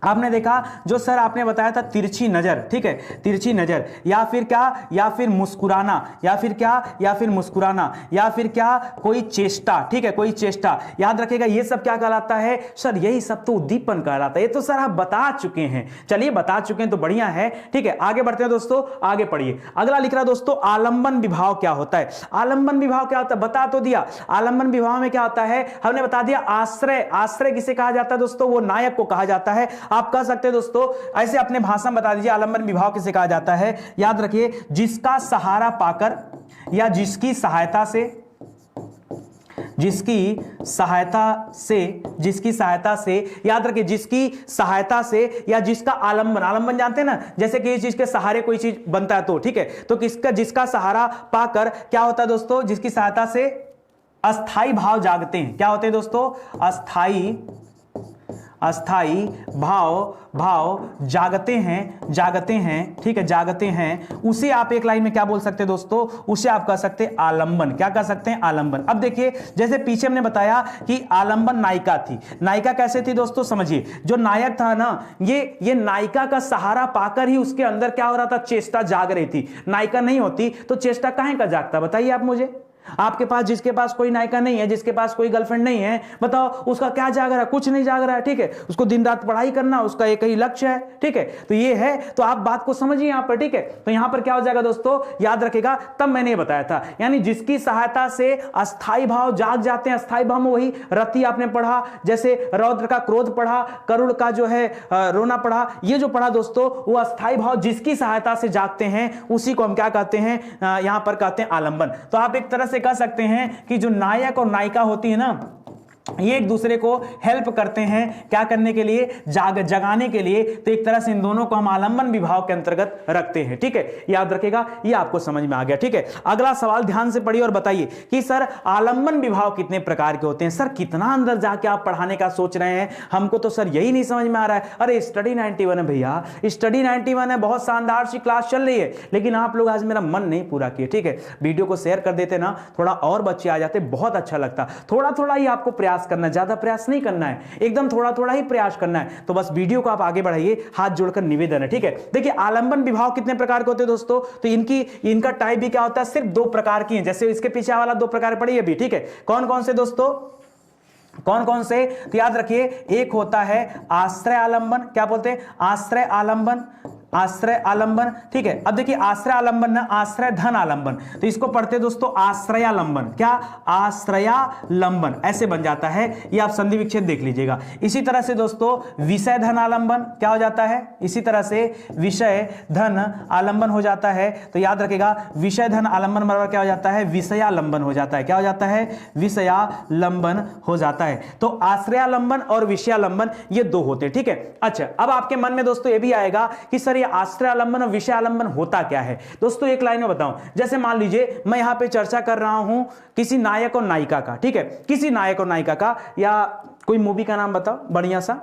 आपने देखा जो सर आपने बताया था तिरछी नजर, ठीक है, तिरछी नजर, या फिर क्या, या फिर मुस्कुराना, या फिर क्या, या फिर मुस्कुराना, या फिर क्या, कोई चेष्टा। ठीक है, कोई चेष्टा, याद रखेगा, ये सब क्या कहलाता है सर, यही सब तो उद्दीपन कहलाता है। ये तो सर आप बता चुके हैं, चलिए बता चुके हैं तो बढ़िया है। ठीक है, आगे बढ़ते हैं दोस्तों, आगे पढ़िए। अगला लिख रहा है दोस्तों, आलंबन विभाव क्या होता है। आलंबन विभाव क्या होता है, बता तो दिया। आलंबन विभाव में क्या होता है, हमने बता दिया, आश्रय। आश्रय किसे कहा जाता है दोस्तों, वो नायक को कहा जाता है। आप कह सकते हैं दोस्तों, ऐसे अपने भाषा में बता दीजिए आलंबन विभाव किसे कहा जाता है। याद रखिए, जिसका सहारा पाकर या जिसकी सहायता से, जिसकी सहायता से, याद रखिए, जिसकी सहायता से या जिसका आलंबन, आलंबन जानते हैं ना, जैसे कि इस चीज के सहारे कोई चीज बनता है तो, ठीक है, तो किसका, जिसका सहारा पाकर क्या होता है दोस्तों, जिसकी सहायता से अस्थाई भाव जागते हैं। क्या होते हैं दोस्तों, अस्थाई भाव जागते हैं। ठीक है, जागते हैं, उसे आप एक लाइन में क्या बोल सकते हैं दोस्तों, उसे आप कह सकते हैं आलंबन। क्या कह सकते हैं, आलंबन। अब देखिए, जैसे पीछे हमने बताया कि आलंबन नायिका थी। नायिका कैसे थी दोस्तों, समझिए, जो नायक था ना, ये नायिका का सहारा पाकर ही उसके अंदर क्या हो रहा था, चेष्टा जाग रही थी। नायिका नहीं होती तो चेष्टा काहे का जागता, बताइए आप मुझे। आपके पास, जिसके पास कोई नायिका नहीं है, जिसके पास कोई गर्लफ्रेंड नहीं है, बताओ उसका क्या जाग रहा है, कुछ नहीं जाग रहा है। ठीक है, उसको दिन रात पढ़ाई करना, उसका एक ही लक्ष्य है। ठीक है, तो ये है, तो आप बात को समझिए यहां पर। ठीक है, तो यहां पर क्या हो जाएगा दोस्तों, याद रखेगा, तब मैंने ये बताया था, यानी जिसकी सहायता से अस्थाई भाव जाग जाते हैं। अस्थाई भाव में वही रति आपने पढ़ा, जैसे रौद्र का क्रोध पढ़ा, करुण का जो है रोना पढ़ा, ये जो पढ़ा दोस्तों, वो अस्थाई भाव जिसकी सहायता से जागते हैं, उसी को हम क्या कहते हैं, यहां पर कहते हैं आलंबन। तो आप एक तरह से कह सकते हैं कि जो नायक और नायिका होती है ना, ये एक दूसरे को हेल्प करते हैं, क्या करने के लिए, जगाने के लिए। तो एक तरह से इन दोनों को हम आलंबन विभाव के अंतर्गत रखते हैं। ठीक है, याद रखेगा, ये आपको समझ में आ गया। ठीक है, अगला सवाल ध्यान से पढ़िए और बताइए कि सर आलंबन विभाव कितने प्रकार के होते हैं। सर कितना अंदर जाके आप पढ़ाने का सोच रहे हैं, हमको तो सर यही नहीं समझ में आ रहा है। अरे स्टडी 91 है भैया, स्टडी 91 है, बहुत शानदार सी क्लास चल रही है, लेकिन आप लोग आज मेरा मन नहीं पूरा किए। ठीक है, वीडियो को शेयर कर देते ना, थोड़ा और बच्चे आ जाते, बहुत अच्छा लगता। थोड़ा थोड़ा ही आपको प्रयास करना, ज्यादा प्रयास नहीं करना है, एकदम थोड़ा थोड़ा ही प्रयास करना है। तो बस वीडियो को आप आगे बढ़ाइए, हाथ जोड़कर निवेदन है। ठीक है, देखिए आलंबन विभाव कितने प्रकार के होते हैं दोस्तों, तो इनका टाइप भी क्या होता है, सिर्फ 2 प्रकार की है। जैसे इसके पीछे वाला 2 प्रकार पढ़िए भी। ठीक है, कौन कौन से दोस्तों, कौन कौन से, तो याद रखिए, एक होता है आश्रय आलंबन। क्या बोलते हैं, आश्रय आलंबन, आश्रय आलंबन। ठीक है, अब देखिए आश्रय आलंबन ना, आश्रय धन आलंबन, तो इसको पढ़ते दोस्तों आश्रयालंबन। क्या, आश्रयालंबन, ऐसे बन जाता है, ये आप संधि विच्छेद देख लीजिएगा। इसी तरह से दोस्तों विषय धन आलंबन क्या हो जाता है, इसी तरह से विषय धन आलंबन हो जाता है। तो याद रखेगा, विषय धन आलंबन बराबर क्या हो जाता है, विषयालंबन हो जाता है। क्या हो जाता है, विषयालंबन हो जाता है। तो आश्रयालंबन और विषयालंबन ये 2 होते हैं। ठीक है, अच्छा, अब आपके मन में दोस्तों ये भी आएगा कि सर ये आश्रय आलंबन और विषय आलंबन होता क्या है। दोस्तों एक लाइन में बताऊं, जैसे मान लीजिए मैं यहां पे चर्चा कर रहा हूं किसी नायक और नायिका का। ठीक है, किसी नायक और नायिका का, या कोई मूवी का नाम बताओ बढ़िया सा,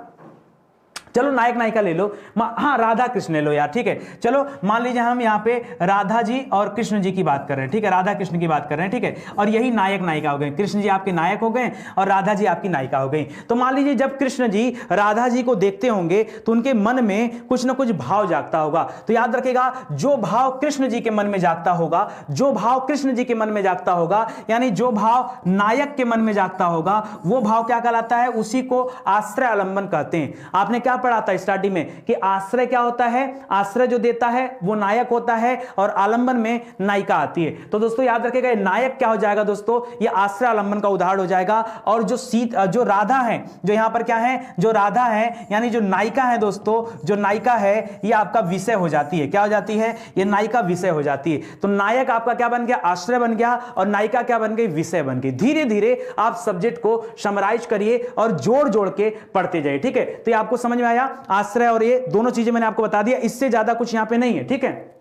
चलो नायक नायिका ले लो, हाँ राधा कृष्ण ले लो यार। ठीक है, चलो मान लीजिए हम यहाँ पे राधा जी और कृष्ण जी की बात कर रहे हैं। ठीक है, राधा कृष्ण की बात कर रहे हैं। ठीक है, और यही नायक नायिका हो गए, कृष्ण जी आपके नायक हो गए और राधा जी आपकी नायिका हो गई। तो मान लीजिए जब कृष्ण जी राधा जी को देखते होंगे तो उनके मन में कुछ ना कुछ भाव जागता होगा। तो याद रखेगा, जो भाव कृष्ण जी के मन में जागता होगा, जो भाव कृष्ण जी के मन में जागता होगा, यानी जो भाव नायक के मन में जागता होगा, वो भाव क्या कहलाता है, उसी को आश्रय आलंबन कहते हैं। आपने क्या पढ़ा था स्टार्टिंग में कि आश्रय क्या होता है, आश्रय जो देता है वो नायक होता है और आलंबन में नायिका आती है। तो दोस्तों याद रखिएगा, नायक क्या हो जाएगा दोस्तों, ये आश्रय आलंबन का उदाहरण हो जाएगा। और जो राधा है, जो यहां पर क्या है, जो राधा है यानी जो नायिका है दोस्तों, जो नायिका है ये आपका विषय हो जाती है। क्या हो जाती है, ये नायिका विषय हो जाती है। तो नायक आपका क्या बन गया, आश्रय बन गया, और नायिका क्या बन गई, विषय बन गई। धीरे धीरे आप सब्जेक्ट को समराइज करिए और जोड़ जोड़ के पढ़ते जाइए। ठीक है, तो ये आपको समझ में आया आया, आश्रय और ये दोनों चीजें मैंने आपको बता दिया, इससे ज्यादा कुछ यहां पे नहीं है, ठीक है।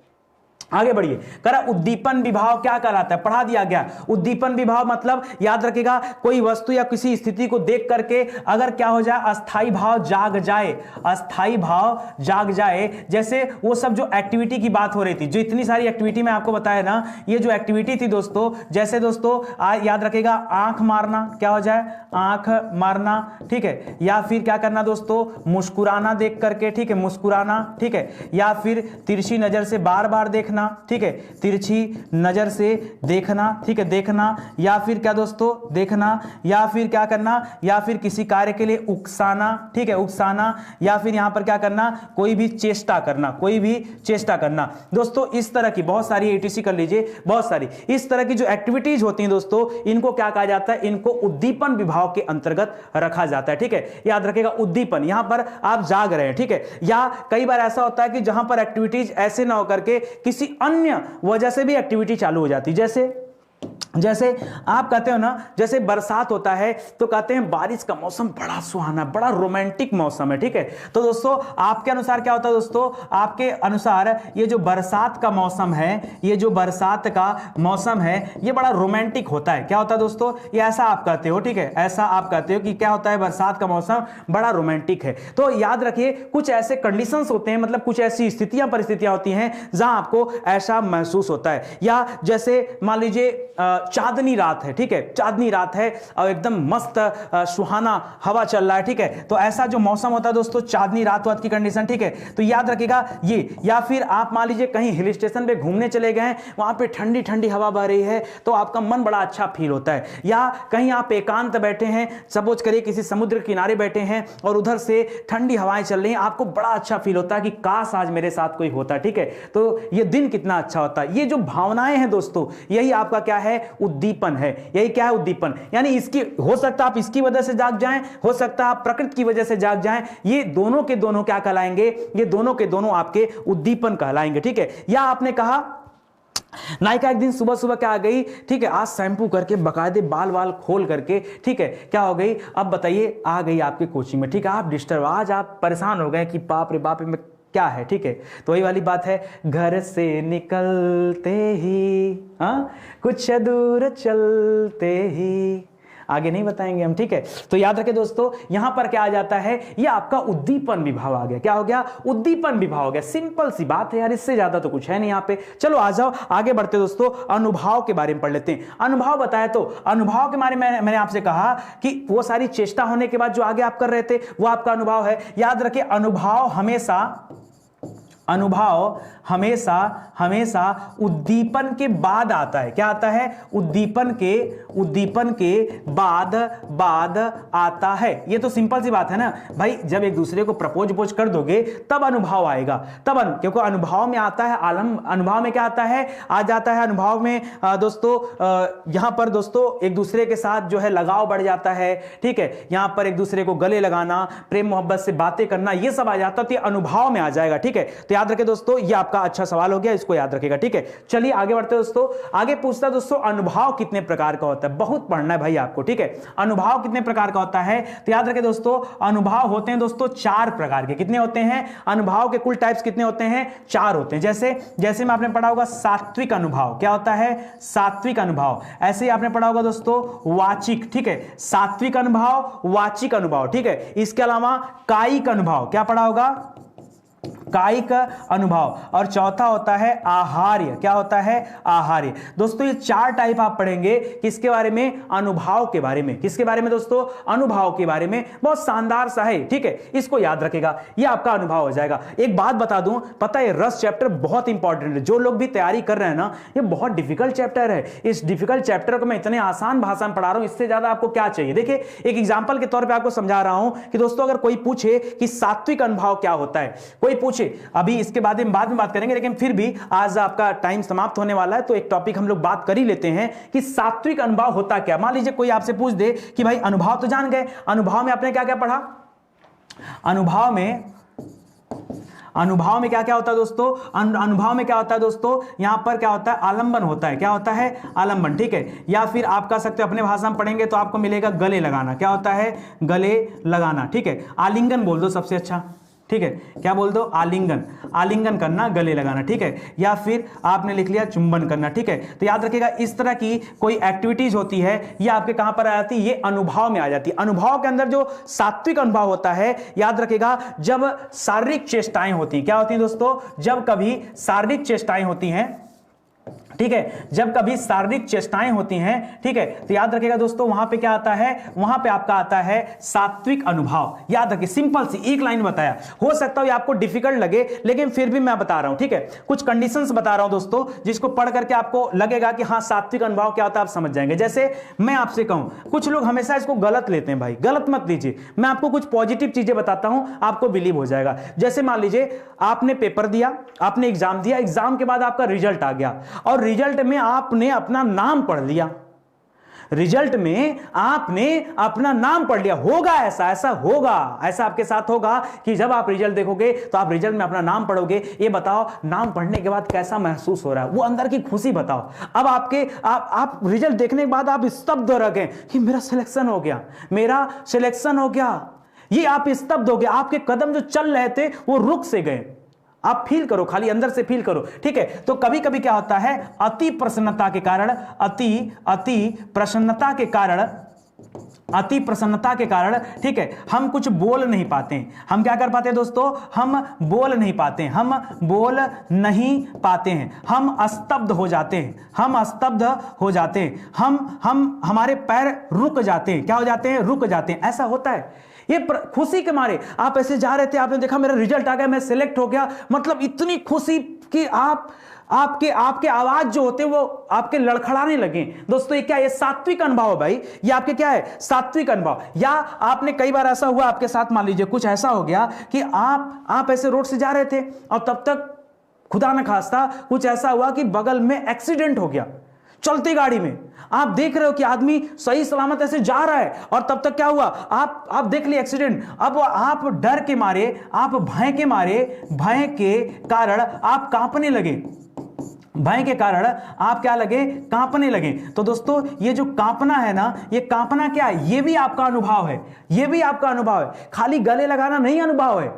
आगे बढ़िए, करा उद्दीपन विभाव क्या कहलाता है, पढ़ा दिया गया। उद्दीपन विभाव मतलब याद रखिएगा, कोई वस्तु या किसी स्थिति को देख करके अगर क्या हो जाए, अस्थाई भाव जाग जाए, अस्थाई भाव जाग जाए। जैसे वो सब जो एक्टिविटी की बात हो रही थी, जो इतनी सारी एक्टिविटी मैं आपको बताया ना, ये जो एक्टिविटी थी दोस्तों, जैसे दोस्तों याद रखिएगा, आंख मारना, क्या हो जाए, आंख मारना, ठीक है, या फिर क्या करना दोस्तों, मुस्कुराना देख करके, ठीक है, मुस्कुराना, ठीक है, या फिर तिरछी नजर से बार बार देखना, ठीक है, तिरछी नजर से देखना, ठीक है, देखना, या फिर क्या दोस्तों, देखना, या फिर क्या करना, या फिर किसी कार्य के लिए उकसाना, ठीक है, उकसाना, या फिर यहां पर क्या करना, कोई भी चेष्टा करना, कोई भी चेष्टा करना। दोस्तों इस तरह की बहुत सारी एटीसी कर लीजिए, बहुत सारी इस तरह की जो एक्टिविटीज होती हैं दोस्तों, इनको क्या कहा जाता है, इनको उद्दीपन विभाग के अंतर्गत रखा जाता है, ठीक है। याद रखिएगा, उद्दीपन, यहां पर आप जाग रहे हैं, ठीक है, या कई बार ऐसा होता है कि जहां पर एक्टिविटीज ऐसे ना होकर के किसी अन्य वजह से भी एक्टिविटी चालू हो जाती, जैसे आप कहते हो ना, जैसे बरसात होता है तो कहते हैं बारिश का मौसम बड़ा सुहाना, बड़ा रोमांटिक मौसम है, ठीक है। तो दोस्तों आपके अनुसार क्या होता है दोस्तों, आपके अनुसार ये जो बरसात का मौसम है, ये जो बरसात का मौसम है, ये बड़ा रोमांटिक होता है, क्या होता है दोस्तों, ये ऐसा आप कहते हो, ठीक है, ऐसा आप कहते हो कि क्या होता है, बरसात का मौसम बड़ा रोमांटिक है। तो याद रखिए, कुछ ऐसे कंडीशंस होते हैं, मतलब कुछ ऐसी स्थितियां परिस्थितियां होती हैं जहां आपको ऐसा महसूस होता है। या जैसे मान लीजिए चांदनी रात है, ठीक है, चांदनी रात है और एकदम मस्त सुहाना हवा चल रहा है, ठीक है, तो ऐसा जो मौसम होता है दोस्तों, चांदनी रात की कंडीशन, ठीक है। तो याद रखिएगा ये, या फिर आप मान लीजिए कहीं हिल स्टेशन पे घूमने चले गए हैं, वहां पे ठंडी ठंडी हवा बह रही है तो आपका मन बड़ा अच्छा फील होता है। या कहीं आप एकांत बैठे हैं, सपोज करिए किसी समुद्र किनारे बैठे हैं और उधर से ठंडी हवाएं चल रही हैं, आपको बड़ा अच्छा फील होता है कि काश आज मेरे साथ कोई होता, ठीक है, तो ये दिन कितना अच्छा होता है। ये जो भावनाएं हैं दोस्तों, यही आपका क्या है, उद्दीपन है। यही क्या है, उद्दीपन, यानी इसकी हो सकता है आप इसकी वजह से जाग जाएं, हो सकता है आप प्रकृति की वजह से जाग जाएं, ये दोनों के दोनों क्या कहलाएंगे, ये दोनों के दोनों आपके उद्दीपन कहलाएंगे, ठीक है। या आपने कहा नायिका एक दिन सुबह सुबह क्या आ गई, ठीक है, आज शैम्पू करके बकायदे बाल वाल खोल करके, ठीक है, क्या हो गई, अब बताइए, आ गई आपके कोचिंग में, ठीक है, आप डिस्टर्ब, आज आप परेशान हो गए कि बाप रे बाप में क्या है, ठीक है। तो वही वाली बात है, घर से निकलते ही कुछ दूर चलते ही, आगे नहीं बताएंगे हम, ठीक है। तो याद रखें दोस्तों, यहां पर क्या आ जाता है, ये आपका उद्दीपन विभाव आ गया, क्या हो गया, उद्दीपन विभाव हो गया। सिंपल सी बात है यार, इससे ज्यादा तो कुछ है नहीं यहां पे। चलो आ जाओ आगे बढ़ते दोस्तों, अनुभव के बारे में पढ़ लेते हैं। अनुभव बताया, तो अनुभव के बारे में मैंने आपसे कहा कि वो सारी चेष्टा होने के बाद जो आगे आप कर रहे थे वो आपका अनुभव है। याद रखिए, अनुभव हमेशा उद्दीपन के बाद आता है, क्या आता है, उद्दीपन के बाद आता है। ये तो सिंपल सी बात है ना भाई, जब एक दूसरे को प्रपोज कर दोगे तब अनुभव आएगा, तब क्योंकि अनुभव में आता है अनुभव में क्या आता है, आ जाता है अनुभव में दोस्तों, यहां पर दोस्तों एक दूसरे के साथ जो है लगाव बढ़ जाता है, ठीक है, यहां पर एक दूसरे को गले लगाना, प्रेम मोहब्बत से बातें करना, ये सब आ जाता है, तो ये अनुभव में आ जाएगा, ठीक है। तो याद रखें दोस्तों, ये आपका अच्छा सवाल हो गया, इसको याद रखेगा, ठीक है। चलिए आगे बढ़ते हैं दोस्तों। आगे पूछता है दोस्तों, अनुभव कितने प्रकार का होता है, बहुत पढ़ना है भाई आपको, ठीक है। अनुभव कितने प्रकार का होता है, तो याद रखें दोस्तों, अनुभव होते हैं दोस्तों 4 प्रकार के। कितने होते हैं अनुभव के, कुल टाइप्स कितने होते हैं, 4 होते हैं। जैसे में आपने पढ़ा होगा सात्विक अनुभव, क्या होता है, सात्विक अनुभव। ऐसे ही आपने पढ़ा होगा दोस्तों वाचिक, ठीक है, सात्विक अनुभव, वाचिक अनुभव, ठीक है। इसके अलावा कायिक अनुभव, क्या पढ़ा होगा, कायिक अनुभव। और चौथा होता है आहार्य, क्या होता है, आहार्य। दोस्तों ये 4 टाइप आप पढ़ेंगे, किसके बारे में, अनुभव के बारे में। किसके बारे में दोस्तों, अनुभव के बारे में। बहुत शानदार सा है, ठीक है, इसको याद रखेगा, ये आपका अनुभव हो जाएगा। एक बात बता दूं, पता है रस चैप्टर बहुत इंपॉर्टेंट है, जो लोग भी तैयारी कर रहे हैं ना, ये बहुत डिफिकल्ट चैप्टर है। इस डिफिकल्ट चैप्टर को मैं इतने आसान भाषा में पढ़ा रहा हूं, इससे ज्यादा आपको क्या चाहिए। देखिए एक एग्जाम्पल के तौर पर आपको समझा रहा हूं कि दोस्तों अगर कोई पूछे कि सात्विक अनुभव क्या होता है, कोई पूछे, अभी इसके बाद में बात करेंगे, लेकिन फिर भी आज आपका टाइम समाप्त होने वाला है, तो एक टॉपिक हम लोग बात कर ही लेते हैं कि सात्विक अनुभव होता क्या। मान लीजिए कोई आपसे पूछ दे कि भाई अनुभव तो जान गए, अनुभव में आपने क्या क्या पढ़ा, अनुभव में क्या क्या होता है दोस्तों, अनुभव में क्या होता है दोस्तों, यहां पर क्या होता है, आलंबन होता है, क्या होता है, आलंबन, ठीक है। या फिर आप कह सकते हो अपने भाषा में पढ़ेंगे तो आपको मिलेगा गले लगाना, क्या होता है, गले लगाना, ठीक है। आलिंगन बोल दो सबसे अच्छा, ठीक है, क्या बोल दो, आलिंगन, आलिंगन करना, गले लगाना, ठीक है, या फिर आपने लिख लिया चुंबन करना, ठीक है। तो याद रखिएगा इस तरह की कोई एक्टिविटीज होती है ये आपके कहां पर आ जाती है, ये अनुभव में आ जाती है। अनुभव के अंदर जो सात्विक अनुभव होता है, याद रखिएगा जब शारीरिक चेष्टाएं होती हैं, क्या होती है दोस्तों, जब कभी शारीरिक चेष्टाएं होती हैं, ठीक है, जब कभी शारीरिक चेष्टाएं होती हैं, ठीक है, तो याद रखिएगा दोस्तों वहां पे क्या आता है, वहां पे आपका आता है सात्विक अनुभव। याद रखिए, सिंपल सी एक लाइन बताया, हो सकता है आपको डिफिकल्ट लगे लेकिन फिर भी मैं बता रहा हूं, ठीक है, कुछ कंडीशंस बता रहा हूं दोस्तों जिसको पढ़ करके आपको लगेगा कि हाँ सात्विक अनुभव क्या होता है, आप समझ जाएंगे। जैसे मैं आपसे कहूं, कुछ लोग हमेशा इसको गलत लेते हैं, भाई गलत मत लीजिए, मैं आपको कुछ पॉजिटिव चीजें बताता हूं, आपको बिलीव हो जाएगा। जैसे मान लीजिए आपने पेपर दिया, आपने एग्जाम दिया, एग्जाम के बाद आपका रिजल्ट आ गया और रिजल्ट में आपने अपना नाम पढ़ लिया, रिजल्ट में आपने अपना नाम पढ़ लिया। होगा ऐसा, ऐसा होगा, ऐसा आपके साथ होगा कि जब आप रिजल्ट देखोगे तो आप रिजल्ट में अपना नाम पढ़ोगे। ये बताओ नाम पढ़ने के बाद कैसा महसूस हो रहा है, वो अंदर की खुशी बताओ। अब आप रिजल्ट देखने के बाद आप स्तब्ध हो रहे कि मेरा सिलेक्शन हो गया, मेरा सिलेक्शन हो गया, ये आप स्तब्ध हो गए, आपके कदम जो चल रहे थे वो रुक से गए। आप फील करो, खाली अंदर से फील करो, ठीक है। तो कभी कभी क्या होता है, अति प्रसन्नता के कारण, अति प्रसन्नता के कारण, अति प्रसन्नता के कारण, ठीक है, हम कुछ बोल नहीं पाते। हम क्या कर पाते हैं दोस्तों, हम बोल नहीं पाते, हम बोल नहीं पाते हैं, हम स्तब्ध हो जाते हैं, हम स्तब्ध हो जाते हैं, हम हमारे पैर रुक जाते हैं, क्या हो जाते हैं, रुक जाते हैं। ऐसा होता है, ये खुशी के मारे आप ऐसे जा रहे थे, आपने देखा मेरा रिजल्ट आ गया, मैं सिलेक्ट हो गया, मतलब इतनी खुशी कि आपके आवाज जो होते हैं वो आपके लड़खड़ाने लगे। दोस्तों ये क्या है, ये सात्विक अनुभव है भाई, ये आपके क्या है, सात्विक अनुभव। या आपने कई बार ऐसा हुआ आपके साथ, मान लीजिए कुछ ऐसा हो गया कि आप ऐसे रोड से जा रहे थे और तब तक खुदा न खास्ता कुछ ऐसा हुआ कि बगल में एक्सीडेंट हो गया, चलती गाड़ी में आप देख रहे हो कि आदमी सही सलामत ऐसे जा रहा है और तब तक क्या हुआ, आप देख लिए एक्सीडेंट। अब आप डर के मारे, आप भय के मारे, भय के कारण आप कांपने लगे, भय के कारण आप क्या लगे, कांपने लगे। तो दोस्तों ये जो कांपना है ना, ये कांपना क्या है, ये भी आपका अनुभव है, ये भी आपका अनुभव है। खाली गले लगाना नहीं अनुभव है,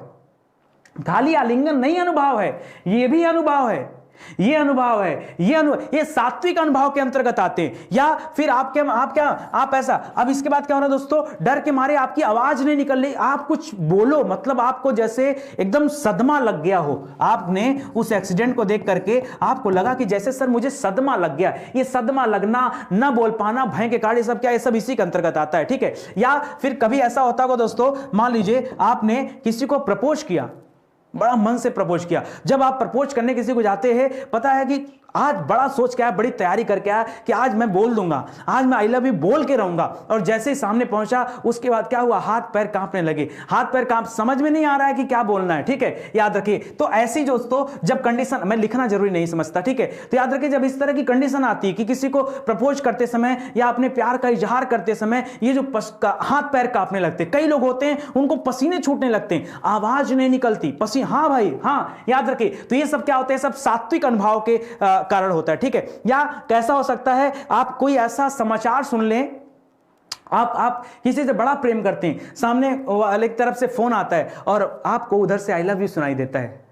खाली आलिंगन नहीं अनुभव है, ये भी अनुभव है, ये अनुभव है, ये सात्विक अनुभव के अंतर्गत आते हैं। या फिर आप ऐसा, अब इसके बाद क्या हो रहा है दोस्तों, डर के मारे आपकी आवाज नहीं निकल रही, आप कुछ बोलो, मतलब आपको जैसे एकदम सदमा लग गया हो। आपने उस एक्सीडेंट को देख करके आपको लगा कि जैसे सर मुझे सदमा लग गया। ये सदमा लगना, न बोल पाना, भय के कारण, सब क्या, ये सब इसी के अंतर्गत आता है, ठीक है। या फिर कभी ऐसा होता होगा दोस्तों, मान लीजिए आपने किसी को प्रपोज किया, बड़ा मन से प्रपोज किया। जब आप प्रपोज करने किसी को जाते हैं, पता है कि आज बड़ा सोच के आया, बड़ी तैयारी करके आया कि आज मैं बोल दूंगा, आज मैं आई लव यू बोल के रहूंगा। और जैसे ही सामने पहुंचा उसके बाद क्या हुआ, हाथ पैर कांपने लगे, हाथ पैर कांप, समझ में नहीं आ रहा है कि क्या बोलना है, ठीक है। याद रखिए, तो ऐसी दोस्तों जब कंडीशन, मैं लिखना जरूरी नहीं समझता, ठीक है, तो याद रखिए जब इस तरह की कंडीशन आती है कि किसी को प्रपोज करते समय या अपने प्यार का इजहार करते समय ये जो हाथ पैर कांपने लगते, कई लोग होते हैं उनको पसीने छूटने लगते हैं, आवाज नहीं निकलती, पसीने, हाँ भाई हाँ, याद रखिए। तो ये सब क्या होते हैं, सब सात्विक अनुभव के कारण होता है, ठीक है। या कैसा हो सकता है, आप कोई ऐसा समाचार सुन लें, आप किसी से बड़ा प्रेम करते हैं, सामने वाले की तरफ से फोन आता है और आपको उधर से आई लव यू सुनाई देता है,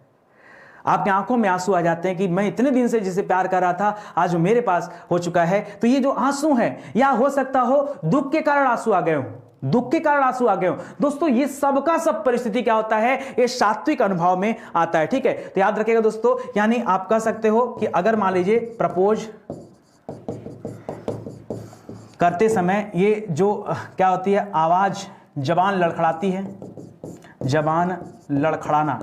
आपकी आंखों में आंसू आ जाते हैं कि मैं इतने दिन से जिसे प्यार कर रहा था आज वो मेरे पास हो चुका है। तो ये जो आंसू है, या हो सकता हो दुख के कारण आंसू आ गए हो, दुख के कारण आंसू आ गए हो। दोस्तों ये सबका सब परिस्थिति क्या होता है, ये सात्विक अनुभव में आता है, ठीक है। तो याद रखिएगा दोस्तों, यानी आप कह सकते हो कि अगर मान लीजिए प्रपोज करते समय ये जो क्या होती है, आवाज, जबान लड़खड़ाती है, जबान लड़खड़ाना,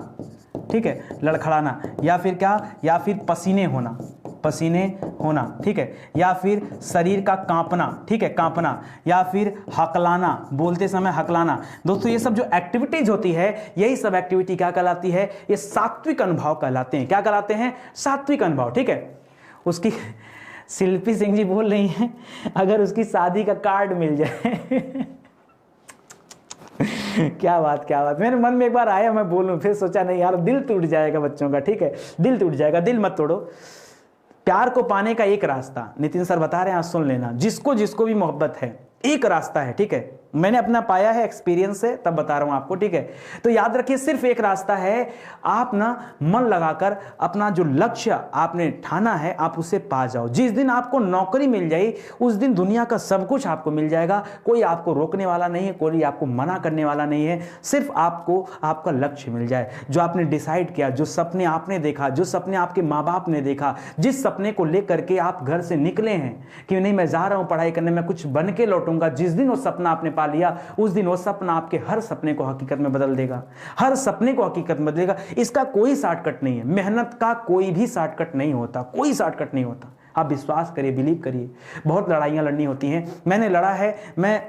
ठीक है, लड़खड़ाना, या फिर क्या, या फिर पसीने होना, पसीने होना, ठीक है, या फिर शरीर का कांपना, ठीक है, कांपना, या फिर हकलाना, बोलते समय हकलाना। दोस्तों ये सब जो एक्टिविटीज होती है, यही सब एक्टिविटी क्या कहलाती है, ये सात्विक अनुभव कहलाते हैं। क्या कहलाते हैं, सात्विक अनुभव, ठीक है। उसकी शिल्पी सिंह जी बोल रही हैं अगर उसकी शादी का कार्ड मिल जाए क्या बात, क्या बात, मेरे मन में एक बार आया मैं बोलूं, फिर सोचा नहीं यार दिल टूट जाएगा बच्चों का, ठीक है, दिल टूट जाएगा, दिल मत तोड़ो। प्यार को पाने का एक रास्ता, नितिन सर बता रहे हैं, सुन लेना, जिसको जिसको भी मोहब्बत है एक रास्ता है, ठीक है, मैंने अपना पाया है, एक्सपीरियंस है, तब बता रहा हूं आपको, ठीक है। तो याद रखिए सिर्फ एक रास्ता है, आप ना मन लगाकर अपना जो लक्ष्य आपने ठाना है आप उसे पा जाओ। जिस दिन आपको नौकरी मिल जाए उस दिन दुनिया का सब कुछ आपको मिल जाएगा, कोई आपको रोकने वाला नहीं है, कोई आपको मना करने वाला नहीं है, सिर्फ आपको आपका लक्ष्य मिल जाए, जो आपने डिसाइड किया, जो सपने आपने देखा, जो सपने आपके माँ बाप ने देखा, जिस सपने को लेकर के आप घर से निकले हैं कि नहीं मैं जा रहा हूं पढ़ाई करने, मैं कुछ बन के लौटूंगा, जिस दिन वो सपना आपने पा लिया उस दिन वो सपना आपके हर सपने को हकीकत में बदल देगा, हर सपने को हकीकत में बदलेगा। इसका कोई शॉर्टकट नहीं है, मेहनत का कोई भी शॉर्टकट नहीं होता, कोई शॉर्टकट नहीं होता, आप विश्वास करिए, बिलीव करिए। बहुत लड़ाइयां लड़नी होती हैं, मैंने लड़ा है, मैं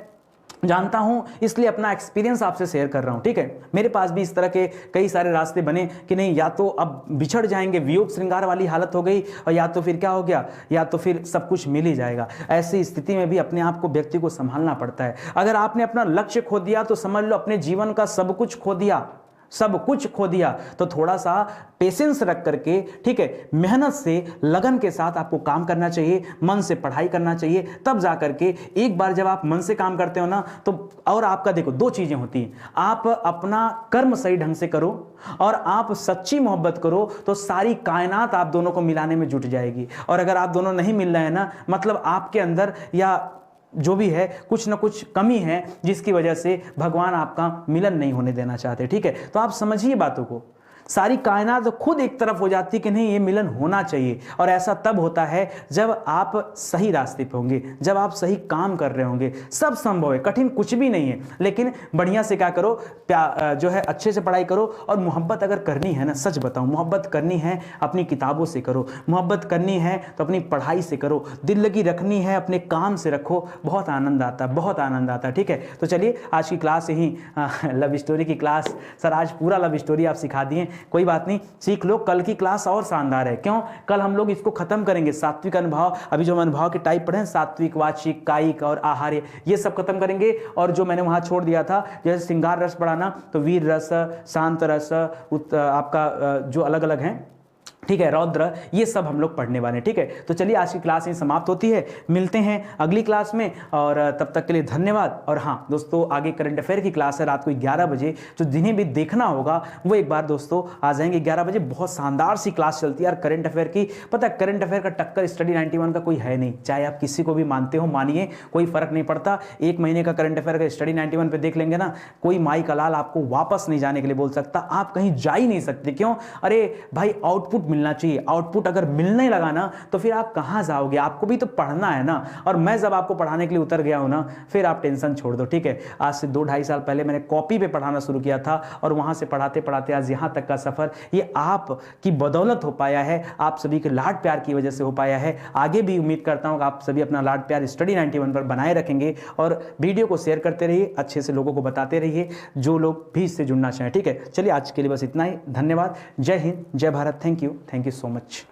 जानता हूं, इसलिए अपना एक्सपीरियंस आपसे शेयर कर रहा हूं, ठीक है। मेरे पास भी इस तरह के कई सारे रास्ते बने कि नहीं या तो अब बिछड़ जाएंगे, वियोग श्रृंगार वाली हालत हो गई, और या तो फिर क्या हो गया, या तो फिर सब कुछ मिल ही जाएगा। ऐसी स्थिति में भी अपने आप को, व्यक्ति को संभालना पड़ता है। अगर आपने अपना लक्ष्य खो दिया तो समझ लो अपने जीवन का सब कुछ खो दिया, सब कुछ खो दिया। तो थोड़ा सा पेशेंस रख करके, ठीक है, मेहनत से, लगन के साथ आपको काम करना चाहिए, मन से पढ़ाई करना चाहिए, तब जा करके एक बार जब आप मन से काम करते हो ना तो, और आपका देखो दो चीजें होती हैं, आप अपना कर्म सही ढंग से करो और आप सच्ची मोहब्बत करो तो सारी कायनात आप दोनों को मिलाने में जुट जाएगी। और अगर आप दोनों नहीं मिल रहे हैं ना, मतलब आपके अंदर या जो भी है कुछ ना कुछ कमी है जिसकी वजह से भगवान आपका मिलन नहीं होने देना चाहते, ठीक है। तो आप समझिए बातों को, सारी कायनात खुद एक तरफ हो जाती है कि नहीं ये मिलन होना चाहिए। और ऐसा तब होता है जब आप सही रास्ते पे होंगे, जब आप सही काम कर रहे होंगे। सब संभव है, कठिन कुछ भी नहीं है, लेकिन बढ़िया से क्या करो, जो है अच्छे से पढ़ाई करो। और मोहब्बत अगर करनी है ना, सच बताऊं, मोहब्बत करनी है अपनी किताबों से करो, मोहब्बत करनी है तो अपनी पढ़ाई से करो, दिल लगी रखनी है अपने काम से रखो, बहुत आनंद आता है, बहुत आनंद आता है, ठीक है। तो चलिए आज की क्लास यही लव स्टोरी की क्लास, सर आज पूरा लव स्टोरी आप सिखा दिए, कोई बात नहीं, सीख लो। कल की क्लास और शानदार है, क्यों, कल हम लोग इसको खत्म करेंगे, सात्विक अनुभाव, अभी जो हम अनुभाव के टाइप पढ़े हैं, सात्विक, वाचिक, कायिक और आहार्य, ये सब खत्म करेंगे। और जो मैंने वहां छोड़ दिया था, जैसे श्रृंगार रस पढ़ाना, तो वीर रस, शांत रस, आपका जो अलग अलग हैं, ठीक है, रौद्र, ये सब हम लोग पढ़ने वाले हैं, ठीक है। तो चलिए आज की क्लास यहीं समाप्त होती है, मिलते हैं अगली क्लास में, और तब तक के लिए धन्यवाद। और हाँ दोस्तों, आगे करंट अफेयर की क्लास है रात को 11 बजे, जो जिन्हें भी देखना होगा वो एक बार दोस्तों आ जाएंगे 11 बजे। बहुत शानदार सी क्लास चलती है यार करंट अफेयर की, पता है करंट अफेयर का टक्कर स्टडी 91 का कोई है नहीं, चाहे आप किसी को भी मानते हो मानिए, कोई फर्क नहीं पड़ता। एक महीने का करंट अफेयर का स्टडी 91 पे देख लेंगे ना, कोई माई का लाल आपको वापस नहीं जाने के लिए बोल सकता, आप कहीं जा ही नहीं सकते। क्यों, अरे भाई आउटपुट मिलना चाहिए, आउटपुट अगर मिलने लगा ना तो फिर आप कहां जाओगे, आपको भी तो पढ़ना है ना। और मैं जब आपको पढ़ाने के लिए उतर गया हूं ना, फिर आप टेंशन छोड़ दो, ठीक है। आज से 2-2.5 साल पहले मैंने कॉपी पे पढ़ाना शुरू किया था, और वहां से पढ़ाते पढ़ाते आज यहां तक का सफर, ये आप की बदौलत हो पाया है, आप सभी के लाड प्यार की वजह से हो पाया है। आगे भी उम्मीद करता हूं कि आप सभी अपना लाड प्यार स्टडी 91 पर बनाए रखेंगे, और वीडियो को शेयर करते रहिए, अच्छे से लोगों को बताते रहिए जो लोग भी इससे जुड़ना चाहें, ठीक है। चलिए आज के लिए बस इतना ही, धन्यवाद, जय हिंद, जय Bharat, thank you so much.